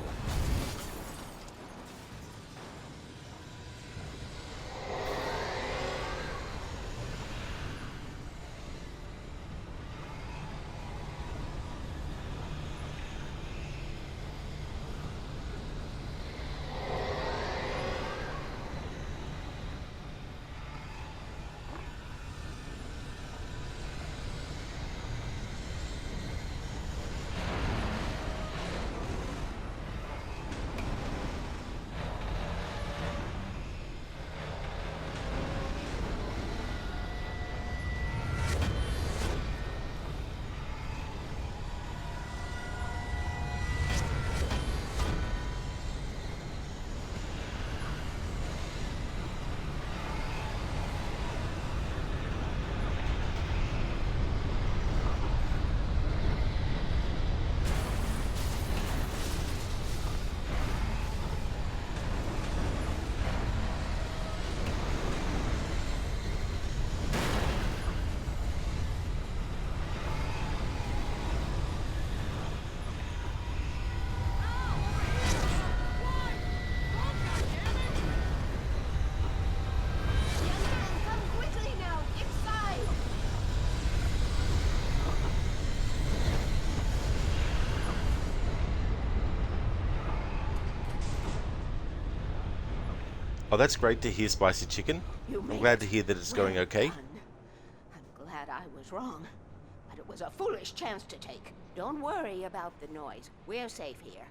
Oh, that's great to hear, Spicy Chicken. I'm glad to hear that it's going okay. I'm glad I was wrong, but it was a foolish chance to take. Don't worry about the noise. We're safe here.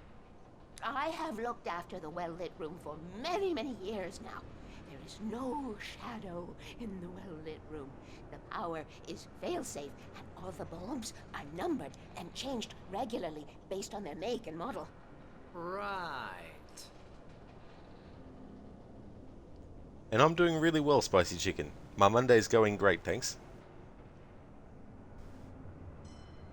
I have looked after the well-lit room for many, many years now. There is no shadow in the well-lit room. The power is fail-safe, and all the bulbs are numbered and changed regularly based on their make and model. Right. And I'm doing really well, Spicy Chicken. My Monday's going great, thanks.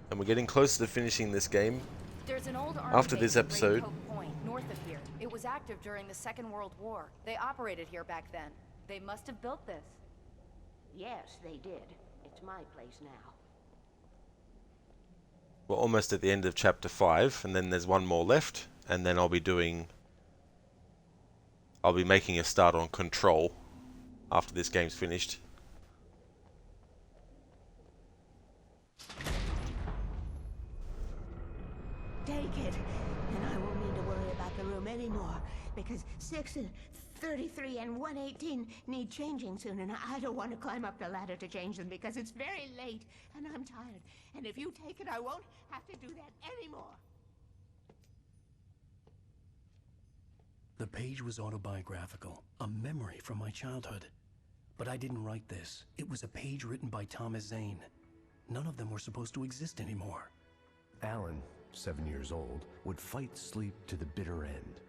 And we're getting closer to finishing this game. There's an old army After base this in episode. Raincoat Point, north of here. It was active during the Second World War. They operated here back then. They must have built this. Yes, they did. It's my place now. We're almost at the end of chapter 5, and then there's one more left, and then I'll be making a start on Control after this game's finished. Take it, and I won't need to worry about the room anymore, because 6 and 33 and 118 need changing soon, and I don't want to climb up the ladder to change them because it's very late, and I'm tired. And if you take it, I won't have to do that anymore. The page was autobiographical, a memory from my childhood. But I didn't write this. It was a page written by Thomas Zane. None of them were supposed to exist anymore. Alan, 7 years old, would fight sleep to the bitter end.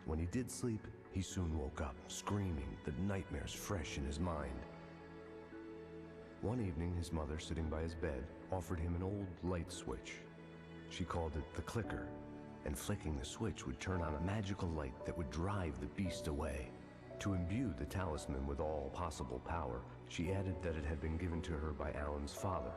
When he did sleep, he soon woke up, screaming, the nightmares fresh in his mind. One evening, his mother, sitting by his bed, offered him an old light switch. She called it the clicker, and flicking the switch would turn on a magical light that would drive the beast away. To imbue the talisman with all possible power, she added that it had been given to her by Alan's father.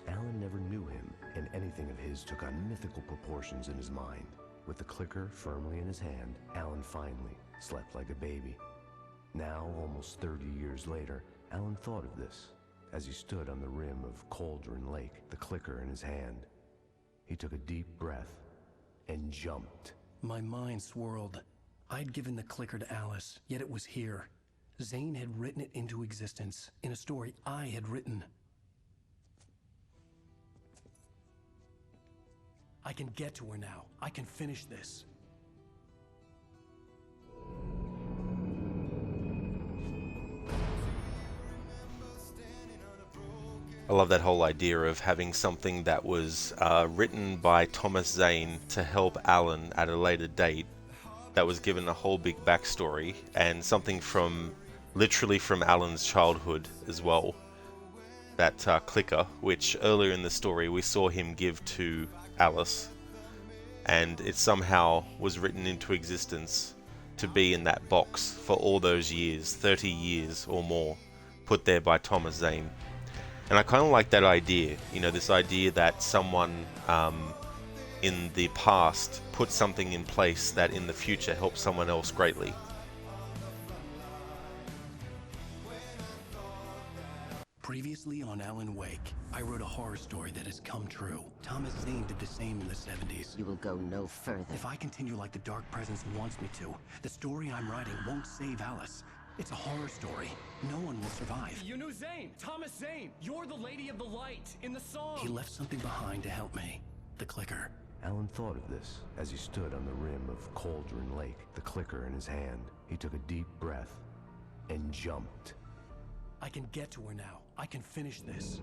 Alan never knew him, and anything of his took on mythical proportions in his mind. With the clicker firmly in his hand, Alan finally slept like a baby. Now, almost 30 years later, Alan thought of this as he stood on the rim of Cauldron Lake, the clicker in his hand. He took a deep breath and jumped. My mind swirled. I'd given the clicker to Alice, yet it was here. Zane had written it into existence, in a story I had written. I can get to her now. I can finish this. I love that whole idea of having something that was written by Thomas Zane to help Alan at a later date, that was given a whole big backstory, and something from literally from Alan's childhood as well. That clicker, which earlier in the story we saw him give to Alice, and it somehow was written into existence to be in that box for all those years, 30 years or more, put there by Thomas Zane. And I kind of like that idea, this idea that someone in the past put something in place that in the future helps someone else greatly. Previously on Alan Wake, I wrote a horror story that has come true. Thomas Zane did the same in the 70s. You will go no further. If I continue like the Dark Presence wants me to, the story I'm writing won't save Alice. It's a horror story. No one will survive. You knew Zane! Thomas Zane! You're the Lady of the Light in the song! He left something behind to help me. The clicker. Alan thought of this as he stood on the rim of Cauldron Lake, the clicker in his hand. He took a deep breath and jumped. I can get to her now. I can finish this.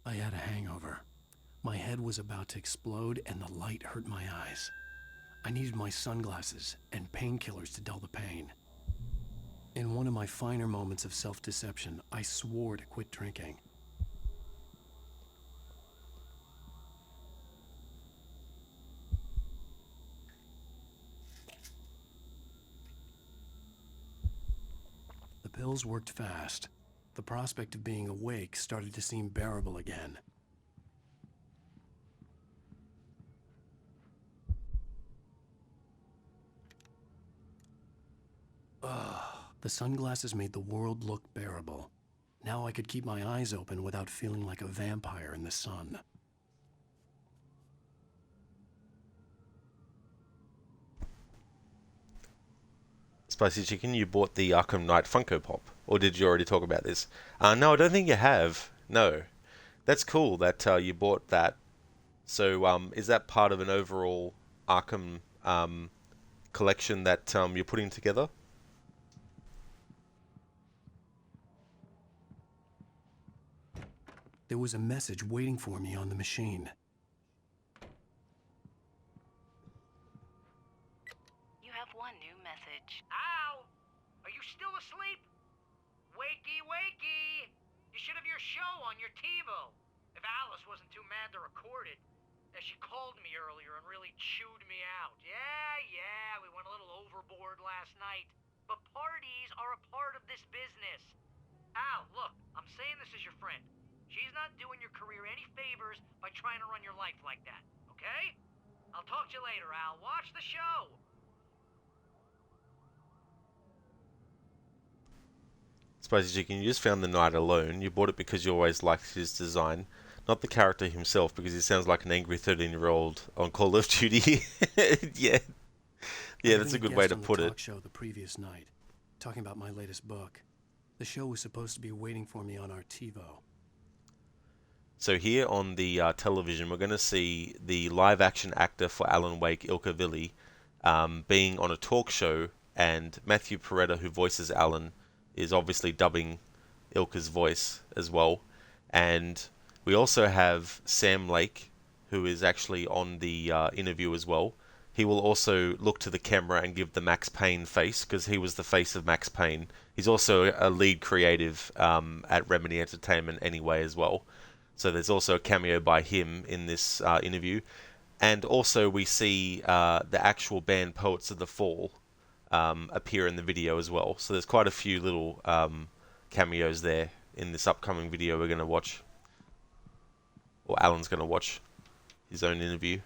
I had a hangover. My head was about to explode and the light hurt my eyes. I needed my sunglasses and painkillers to dull the pain. In one of my finer moments of self-deception, I swore to quit drinking. The pills worked fast. the prospect of being awake started to seem bearable again. The sunglasses made the world look bearable. Now I could keep my eyes open without feeling like a vampire in the sun. Spicy Chicken, you bought the Arkham Knight Funko Pop, or did you already talk about this? No, I don't think you have. No, that's cool that you bought that. So, is that part of an overall Arkham collection that you're putting together? There was a message waiting for me on the machine. You have one new message. Al! Are you still asleep? Wakey, wakey! You should have your show on your TiVo. If Alice wasn't too mad to record it. She called me earlier and really chewed me out. Yeah, we went a little overboard last night. But parties are a part of this business. Al, look, I'm saying this as your friend. She's not doing your career any favors by trying to run your life like that, okay? I'll talk to you later, Al. Watch the show. Spicy Chicken, you just found the Knight alone. You bought it because you always liked his design, not the character himself, because he sounds like an angry 13-year-old on Call of Duty. Yeah, that's a good way to put it. Talk show the previous night, talking about my latest book. The show was supposed to be waiting for me on our TiVo. So here on the television, we're going to see the live-action actor for Alan Wake, Ilka Villi, being on a talk show, and Matthew Peretta, who voices Alan, is obviously dubbing Ilka's voice as well. And we also have Sam Lake, who is actually on the interview as well. He will also look to the camera and give the Max Payne face, because he was the face of Max Payne. He's also a lead creative at Remedy Entertainment anyway as well. So there's also a cameo by him in this interview. And also we see the actual band Poets of the Fall appear in the video as well. So there's quite a few little cameos there in this upcoming video we're going to watch. Or Alan's going to watch his own interview.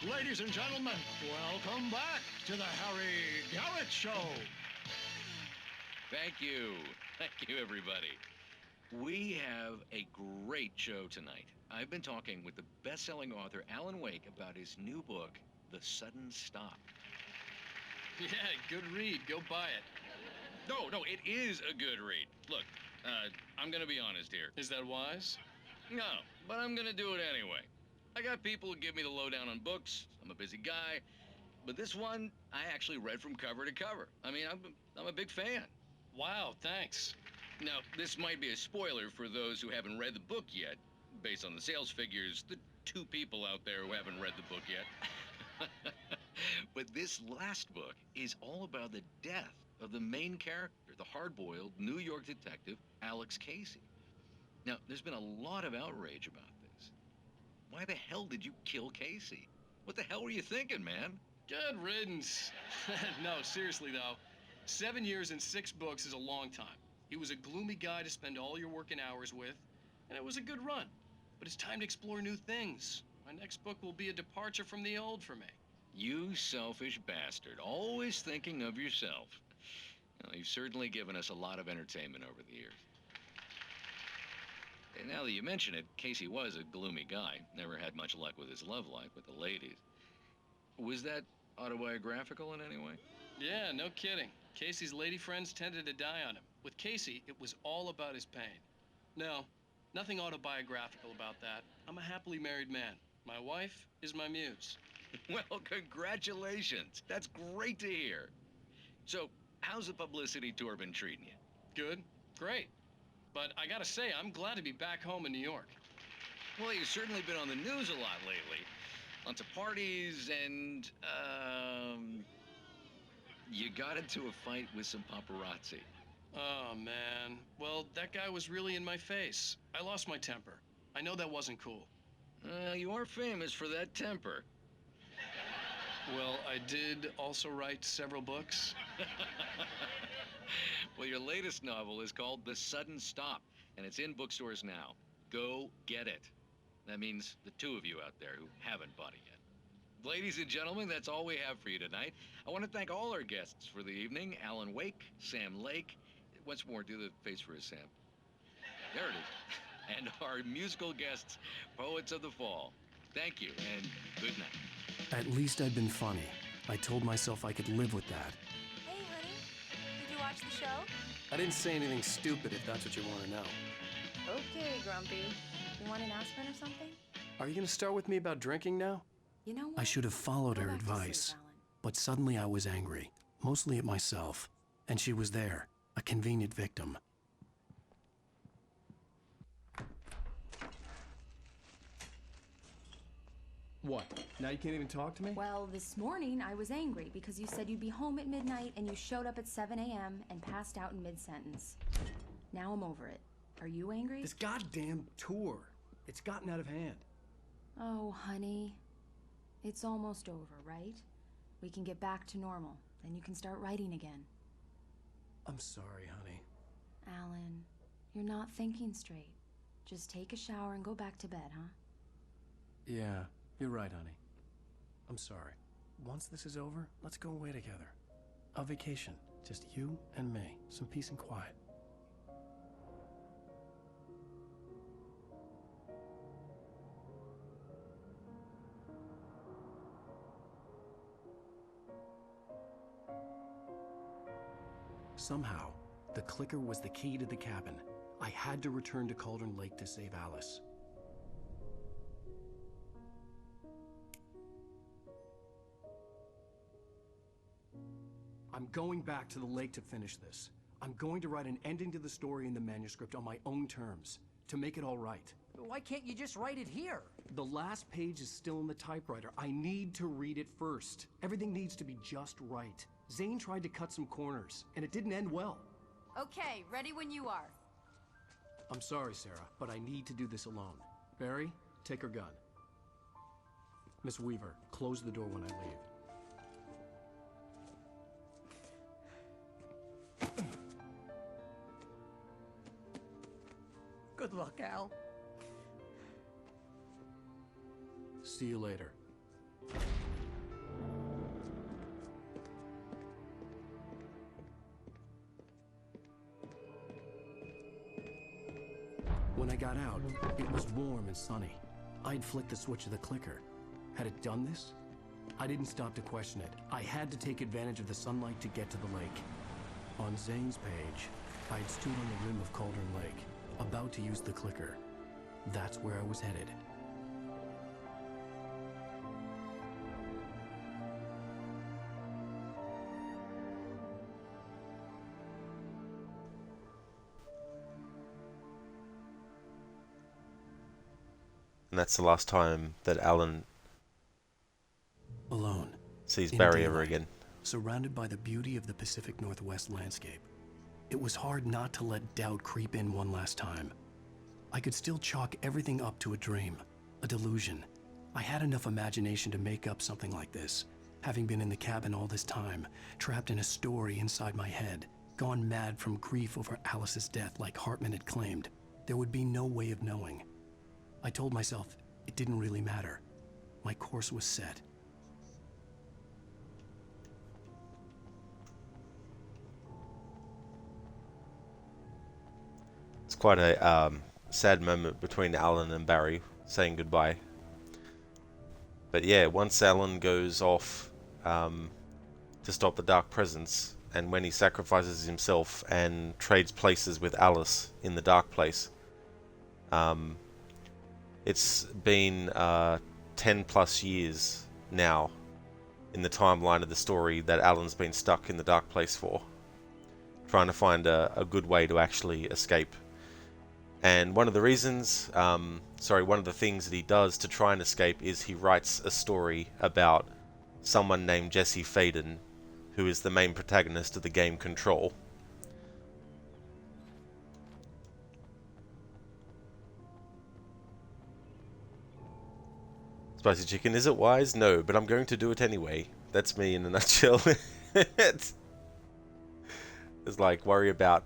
Ladies and gentlemen, welcome back to the Harry Garrett Show. Thank you. Thank you, everybody. We have a great show tonight. I've been talking with the best-selling author Alan Wake about his new book, The Sudden Stop. Yeah, good read. Go buy it. No, it is a good read. Look, I'm gonna be honest here. Is that wise? No, but I'm gonna do it anyway. I got people who give me the lowdown on books. I'm a busy guy. But this one, I actually read from cover to cover. I mean, I'm a big fan. Wow, thanks. Now, this might be a spoiler for those who haven't read the book yet. Based on the sales figures, the 2 people out there who haven't read the book yet. But this last book is all about the death of the main character, the hard-boiled New York detective, Alex Casey. Now, there's been a lot of outrage about this. Why the hell did you kill Casey? What the hell were you thinking, man? Good riddance. No, seriously, though. 7 years and 6 books is a long time. He was a gloomy guy to spend all your working hours with, and it was a good run. But it's time to explore new things. My next book will be a departure from the old for me. You selfish bastard, always thinking of yourself. Well, you've certainly given us a lot of entertainment over the years. And now that you mention it, Casey was a gloomy guy. Never had much luck with his love life with the ladies. Was that autobiographical in any way? Yeah, no kidding. Casey's lady friends tended to die on him. With Casey, it was all about his pain. No, nothing autobiographical about that. I'm a happily married man. My wife is my muse. Well, congratulations. That's great to hear. So, how's the publicity tour been treating you? Good. Great. But I gotta say, I'm glad to be back home in New York. Well, you've certainly been on the news a lot lately. Lots of parties and, you got into a fight with some paparazzi. Oh, man. Well, that guy was really in my face. I lost my temper. I know that wasn't cool. You are famous for that temper. Well, I did also write several books. Well, your latest novel is called The Sudden Stop, and it's in bookstores now. Go get it. That means the two of you out there who haven't bought it yet. Ladies and gentlemen, that's all we have for you tonight. I want to thank all our guests for the evening. Alan Wake, Sam Lake. Once more, do the face for us, Sam. There it is. And our musical guests, Poets of the Fall. Thank you, and good night. At least I'd been funny. I told myself I could live with that. Hey, honey. Did you watch the show? I didn't say anything stupid if that's what you want to know. Okay, Grumpy. You want an aspirin or something? Are you going to start with me about drinking now? You know what? I should have followed Go her back to sleep, advice. Alan. But suddenly I was angry, mostly at myself. And she was there, a convenient victim. What? Now you can't even talk to me? Well, this morning I was angry because you said you'd be home at midnight and you showed up at 7 a.m. and passed out in mid-sentence. Now I'm over it. Are you angry? This goddamn tour. It's gotten out of hand. Oh, honey. It's almost over, right? We can get back to normal. Then you can start writing again. I'm sorry, honey. Alan, you're not thinking straight. Just take a shower and go back to bed, huh? Yeah, you're right, honey. I'm sorry. Once this is over, let's go away together. A vacation. Just you and me. Some peace and quiet. Somehow, the clicker was the key to the cabin. I had to return to Cauldron Lake to save Alice. I'm going back to the lake to finish this. I'm going to write an ending to the story in the manuscript on my own terms, to make it all right. Why can't you just write it here? The last page is still in the typewriter. I need to read it first. Everything needs to be just right. Zane tried to cut some corners, and it didn't end well. Okay, ready when you are. I'm sorry, Sarah, but I need to do this alone. Barry, take her gun. Miss Weaver, close the door when I leave. Good luck, Al. See you later. When I got out, it was warm and sunny. I'd flicked the switch of the clicker. Had it done this? I didn't stop to question it. I had to take advantage of the sunlight to get to the lake. On Zane's page, I'd stood on the rim of Cauldron Lake, about to use the clicker. That's where I was headed. And that's the last time that Alan Alone. sees in Barry ever daylight, again. Surrounded by the beauty of the Pacific Northwest landscape. It was hard not to let doubt creep in one last time. I could still chalk everything up to a dream, a delusion. I had enough imagination to make up something like this, having been in the cabin all this time, trapped in a story inside my head, gone mad from grief over Alice's death like Hartman had claimed. There would be no way of knowing. I told myself it didn't really matter. My course was set. It's quite a sad moment between Alan and Barry saying goodbye. But yeah, once Alan goes off to stop the Dark Presence, and when he sacrifices himself and trades places with Alice in the Dark Place, it's been 10 plus years now in the timeline of the story that Alan's been stuck in the Dark Place for, trying to find a good way to actually escape. And one of the reasons, one of the things that he does to try and escape is he writes a story about someone named Jesse Faden, who is the main protagonist of the game Control. Spicy Chicken, is it wise? No, but I'm going to do it anyway. That's me in a nutshell. It's like worry about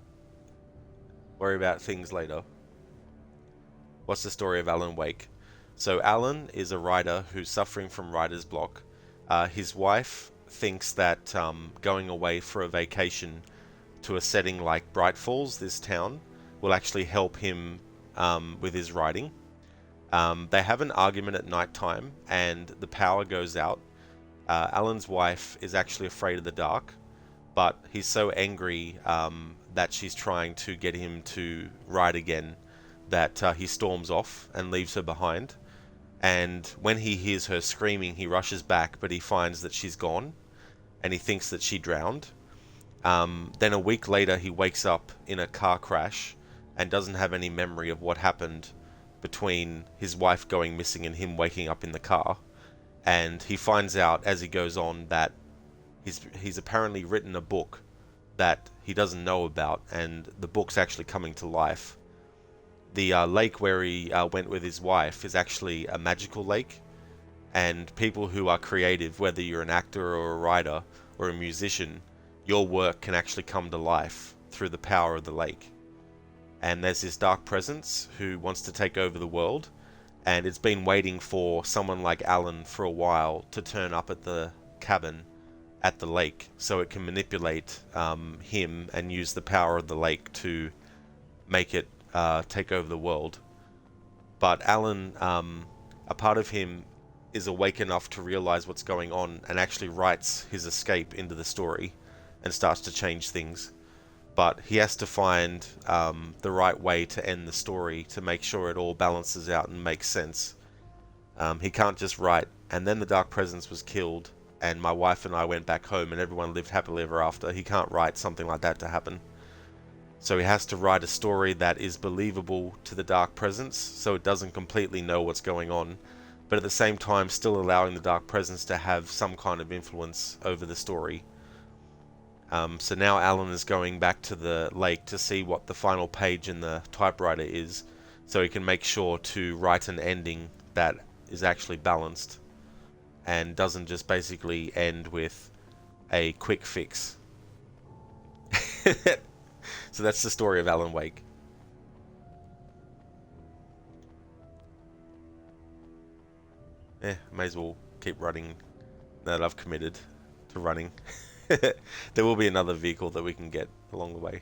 things later. What's the story of Alan Wake? So Alan is a writer who's suffering from writer's block. His wife thinks that going away for a vacation to a setting like Bright Falls, this town, will actually help him with his writing. They have an argument at night time and the power goes out. Alan's wife is actually afraid of the dark, but he's so angry that she's trying to get him to write again that he storms off and leaves her behind. And when he hears her screaming, he rushes back, but he finds that she's gone and he thinks that she drowned. Then a week later, he wakes up in a car crash and doesn't have any memory of what happened between his wife going missing and him waking up in the car. And he finds out as he goes on that he's apparently written a book that he doesn't know about, and the book's actually coming to life. The lake where he went with his wife is actually a magical lake, and people who are creative, whether you're an actor or a writer or a musician, your work can actually come to life through the power of the lake. And there's this dark presence who wants to take over the world, and it's been waiting for someone like Alan for a while to turn up at the cabin at the lake so it can manipulate him and use the power of the lake to make it take over the world. But Alan, a part of him is awake enough to realize what's going on and actually writes his escape into the story and starts to change things. But he has to find the right way to end the story to make sure it all balances out and makes sense. He can't just write, and then the dark presence was killed and my wife and I went back home and everyone lived happily ever after. He can't write something like that to happen. So he has to write a story that is believable to the dark presence, so it doesn't completely know what's going on, but at the same time still allowing the dark presence to have some kind of influence over the story. So now Alan is going back to the lake to see what the final page in the typewriter is, so he can make sure to write an ending that is actually balanced and doesn't just basically end with a quick fix. So that's the story of Alan Wake. May as well keep running now that I've committed to running. There will be another vehicle that we can get along the way.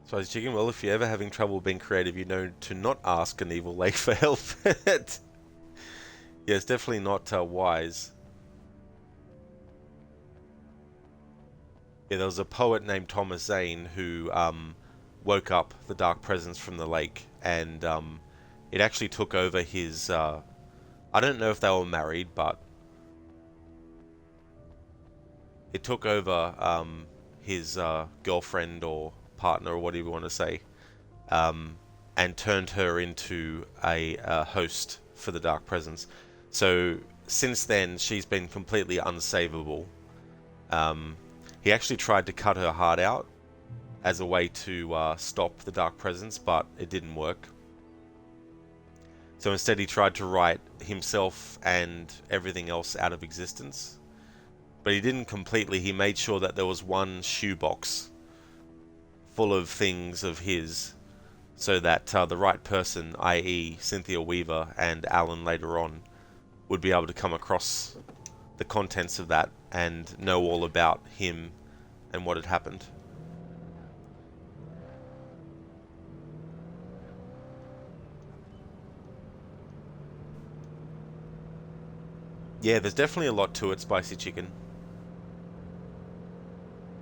So I was checking, well, if you're ever having trouble being creative, you know to not ask an evil lake for help. Yeah, it's definitely not wise. Yeah, there was a poet named Thomas Zane who woke up the dark presence from the lake, and it actually took over his... I don't know if they were married, but it took over his girlfriend or partner, or whatever you want to say, and turned her into a host for the dark presence. So since then, she's been completely unsavable. He actually tried to cut her heart out as a way to stop the dark presence, but it didn't work. So instead he tried to write himself and everything else out of existence. But he didn't completely. He made sure that there was one shoebox full of things of his, so that the right person, i.e. Cynthia Weaver and Alan later on, would be able to come across the contents of that and know all about him and what had happened. Yeah, there's definitely a lot to it, Spicy Chicken.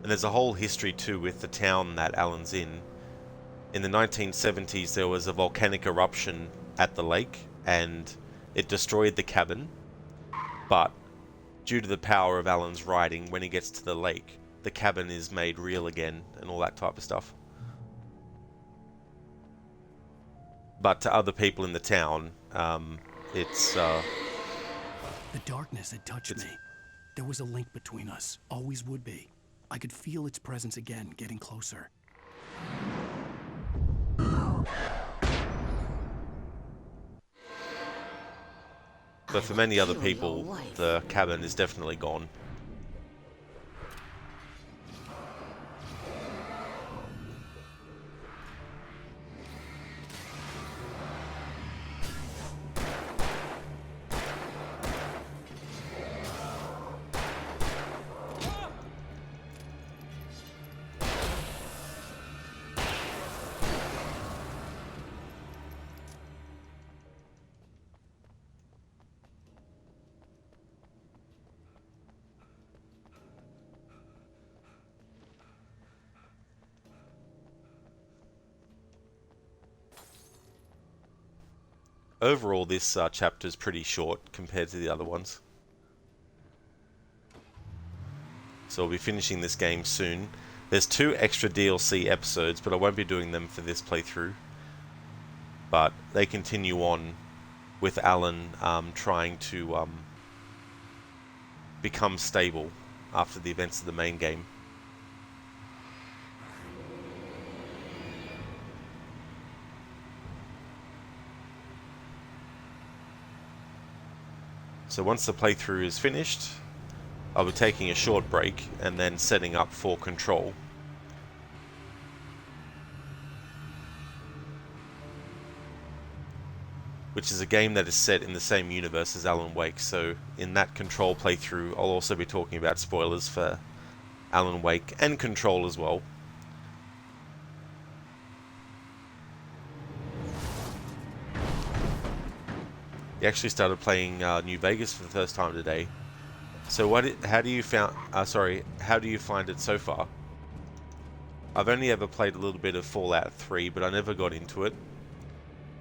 And there's a whole history too with the town that Alan's in. In the 1970s there was a volcanic eruption at the lake and it destroyed the cabin. But due to the power of Alan's writing, when he gets to the lake, the cabin is made real again and all that type of stuff. But to other people in the town, It's The darkness had touched me. There was a link between us. Always would be. I could feel its presence again, getting closer. but for many other people, the cabin is definitely gone. Overall, this chapter is pretty short compared to the other ones. So we'll be finishing this game soon. There's 2 extra DLC episodes, but I won't be doing them for this playthrough. But they continue on with Alan trying to become stable after the events of the main game. So once the playthrough is finished, I'll be taking a short break and then setting up for Control. Which is a game that is set in the same universe as Alan Wake, so in that Control playthrough I'll also be talking about spoilers for Alan Wake and Control as well. He actually started playing New Vegas for the first time today. So how do you find it so far? I've only ever played a little bit of Fallout 3, but I never got into it.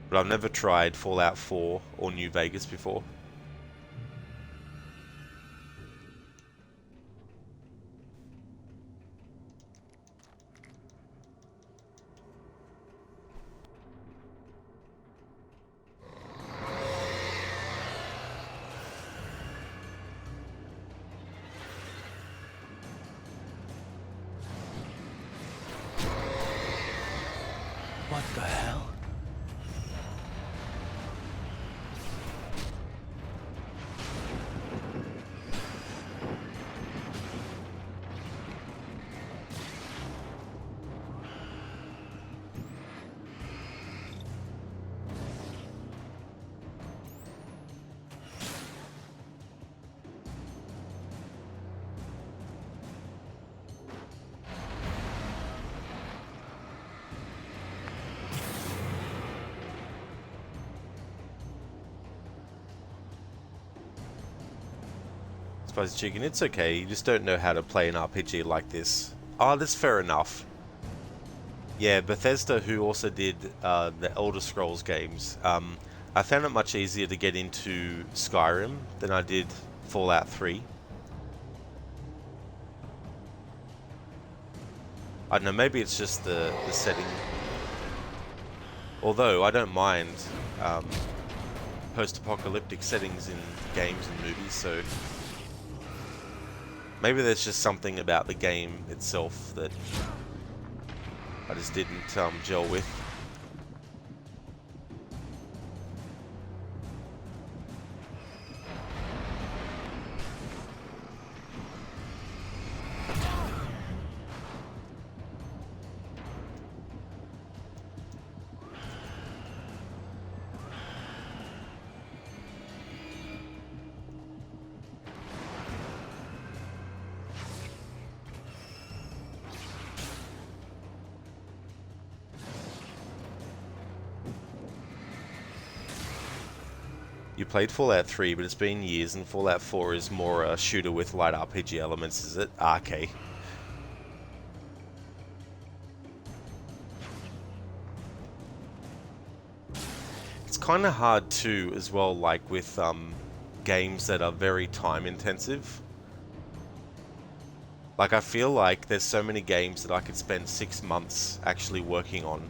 But I've never tried Fallout 4 or New Vegas before. What the hell? Spicy Chicken, it's okay, you just don't know how to play an RPG like this. Oh, that's fair enough. Yeah, Bethesda, who also did the Elder Scrolls games, I found it much easier to get into Skyrim than I did Fallout 3. I don't know, maybe it's just the setting. Although, I don't mind post-apocalyptic settings in games and movies, so maybe there's just something about the game itself that I just didn't gel with. You played Fallout 3, but it's been years, and Fallout 4 is more a shooter with light RPG elements, is it? Okay. It's kind of hard too, as well, like with games that are very time intensive. Like, I feel like there's so many games that I could spend 6 months actually working on.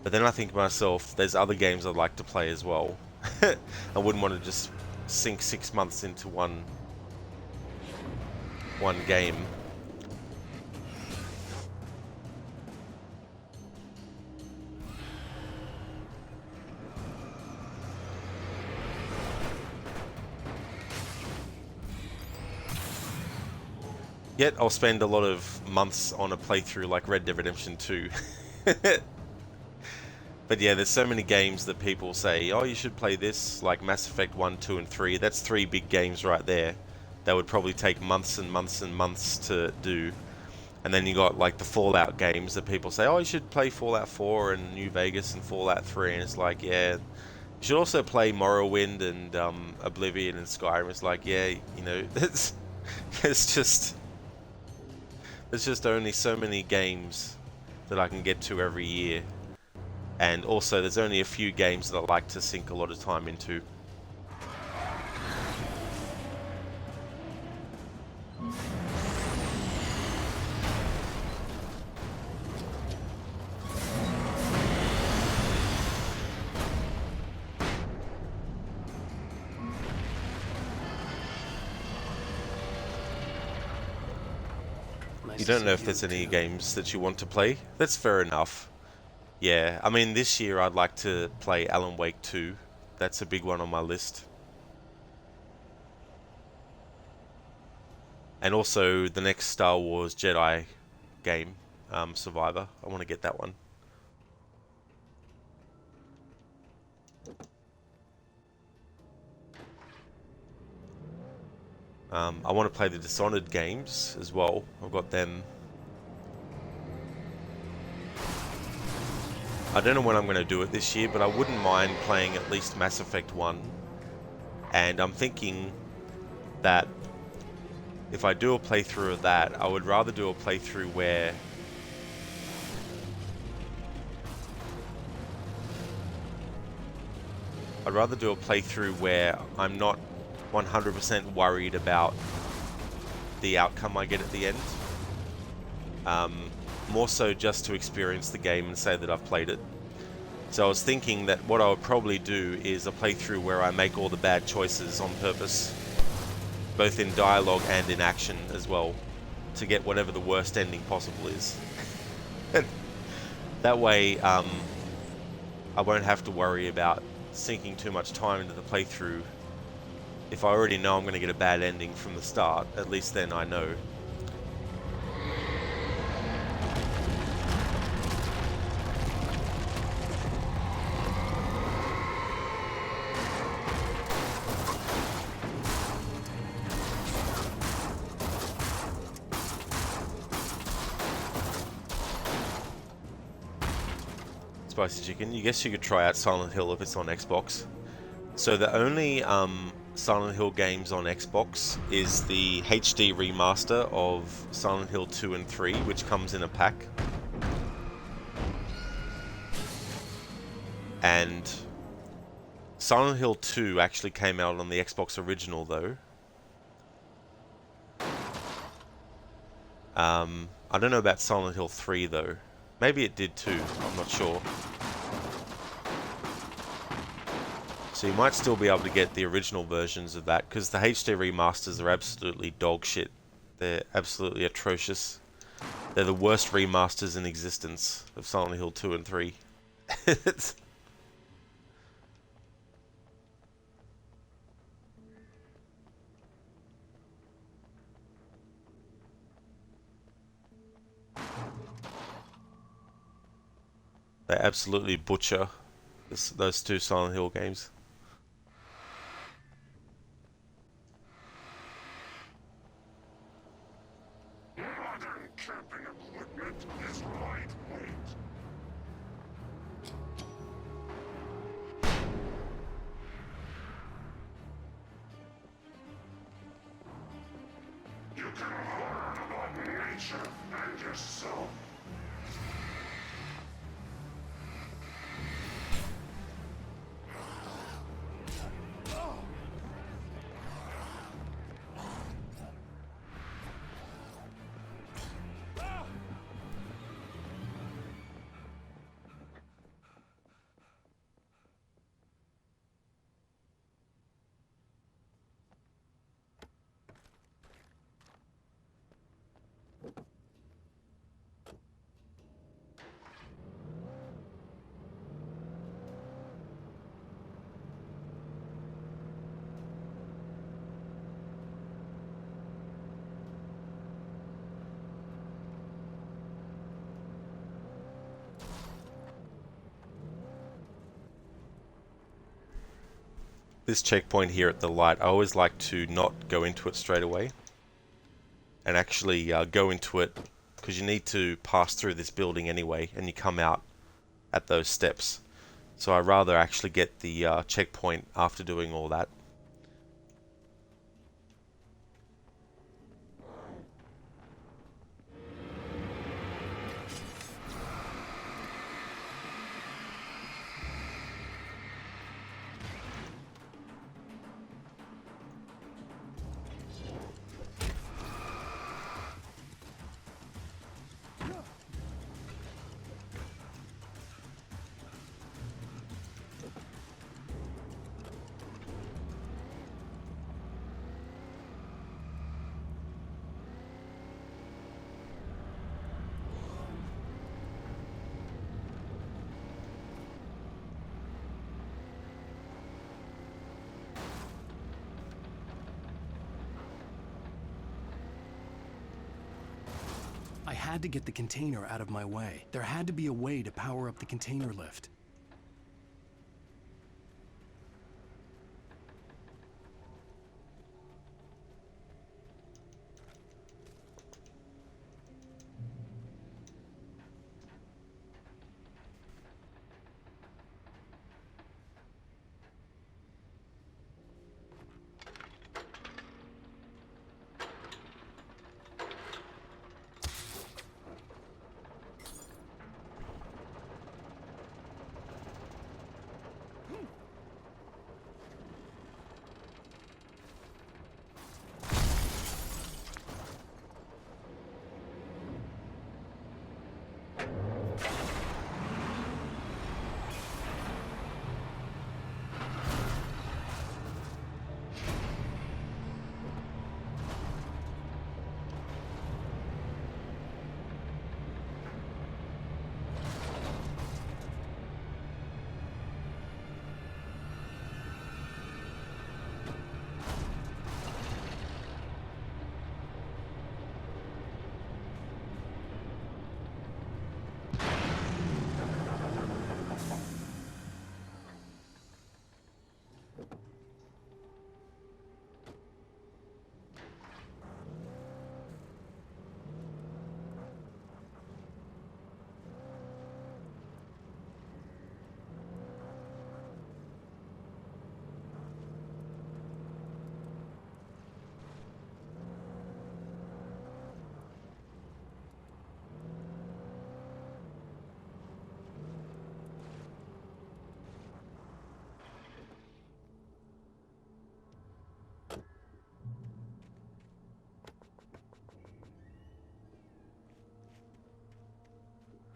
But then I think to myself, there's other games I'd like to play as well. I wouldn't want to just sink 6 months into one game. Yet I'll spend a lot of months on a playthrough like Red Dead Redemption 2. But yeah, there's so many games that people say, oh, you should play this, like Mass Effect 1, 2, and 3. That's 3 big games right there. That would probably take months and months and months to do. And then you got like the Fallout games that people say, oh, you should play Fallout 4 and New Vegas and Fallout 3. And it's like, yeah. You should also play Morrowind and Oblivion and Skyrim. It's like, yeah, you know, it's just... There's just only so many games that I can get to every year. And also, there's only a few games that I like to sink a lot of time into. You don't know if there's any games that you want to play? That's fair enough. Yeah, I mean, this year I'd like to play Alan Wake 2. That's a big one on my list. And also the next Star Wars Jedi game, Survivor. I want to get that one. I want to play the Dishonored games as well. I've got them. I don't know when I'm going to do it this year, but I wouldn't mind playing at least Mass Effect 1. And I'm thinking that if I do a playthrough of that, I would rather do a playthrough where I'm not 100% worried about the outcome I get at the end. More so just to experience the game and say that I've played it. So I was thinking that what I would probably do is a playthrough where I make all the bad choices on purpose, both in dialogue and in action as well, to get whatever the worst ending possible is. That way, I won't have to worry about sinking too much time into the playthrough. If I already know I'm going to get a bad ending from the start, at least then I know. Spicy Chicken, you guess you could try out Silent Hill if it's on Xbox. So the only Silent Hill games on Xbox is the HD remaster of Silent Hill 2 and 3, which comes in a pack. And Silent Hill 2 actually came out on the Xbox original though. I don't know about Silent Hill 3 though. Maybe it did too, I'm not sure. So you might still be able to get the original versions of that, because the HD remasters are absolutely dog shit. They're absolutely atrocious. They're the worst remasters in existence of Silent Hill 2 and 3. They absolutely butcher those two Silent Hill games. Modern camping equipment is lightweight. You can learn about nature and yourself. this checkpoint here at the light, I always like to not go into it straight away and actually go into it, because you need to pass through this building anyway and you come out at those steps. So I rather actually get the checkpoint after doing all that. I had to get the container out of my way. There had to be a way to power up the container lift.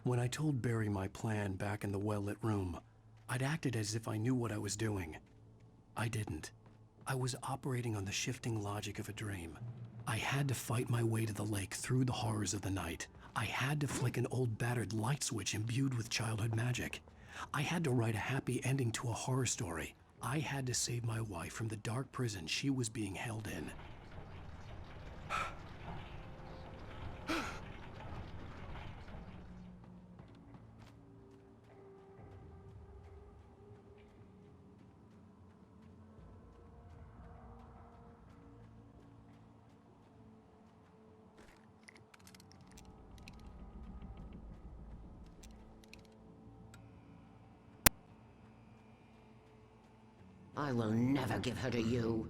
When I told Barry my plan back in the well-lit room, I'd acted as if I knew what I was doing. I didn't. I was operating on the shifting logic of a dream. I had to fight my way to the lake through the horrors of the night. I had to flick an old battered light switch imbued with childhood magic. I had to write a happy ending to a horror story. I had to save my wife from the dark prison she was being held in. I will never give her to you.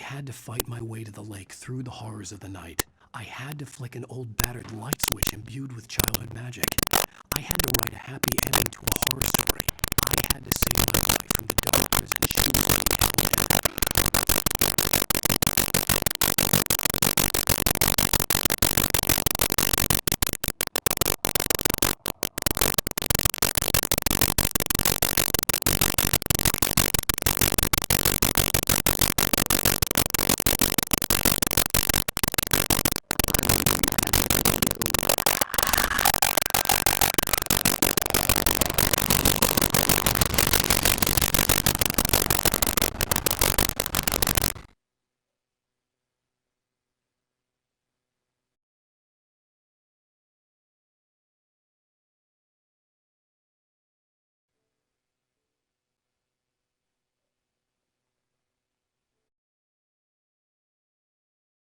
had to fight my way to the lake through the horrors of the night. I had to flick an old battered light switch imbued with childhood magic. I had to write a happy ending to a horror